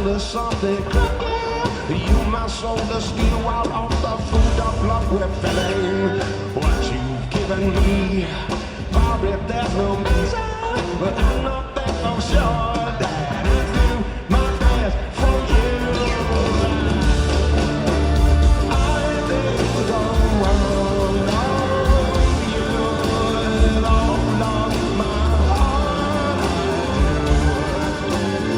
into something cracker. You my soul to steal while off the food of love we're filling. What you've given me, probably there's no measure, but I'm not that for sure that I do my best for you. I think the world of you, all of my heart.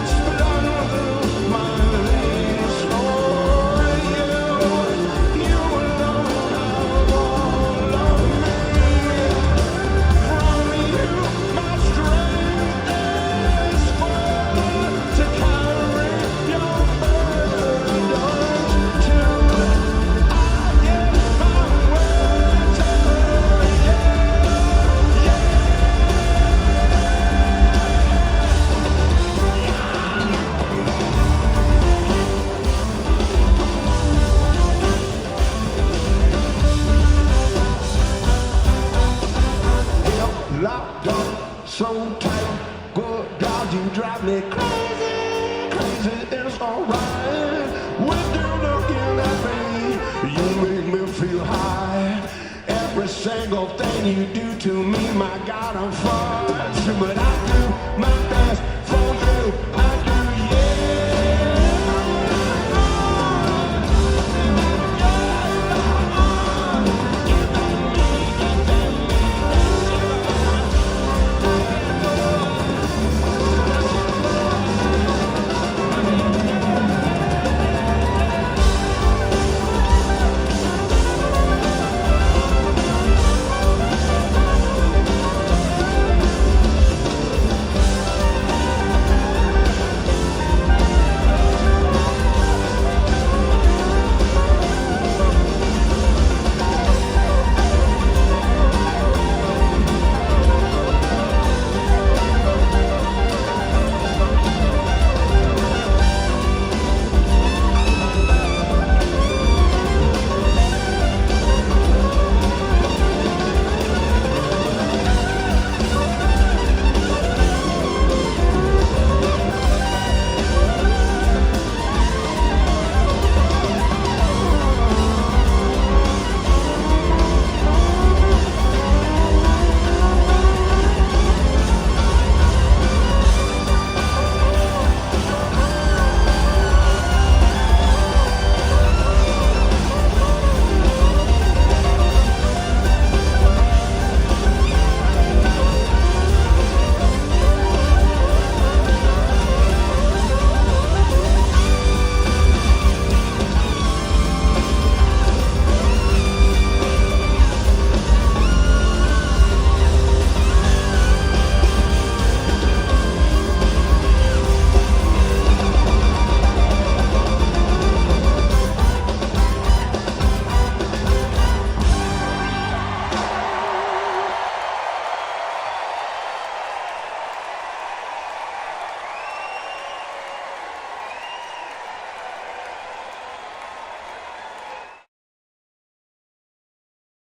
Spread through my veins for you. You alone have all of me. From you, my strength is full to carry your burdens too. I give my word to locked up so tight. Good God, you drive me crazy. Crazy is alright. When you're looking at me, you make me feel high. Every single thing you do to me, my God, I'm far. But I do my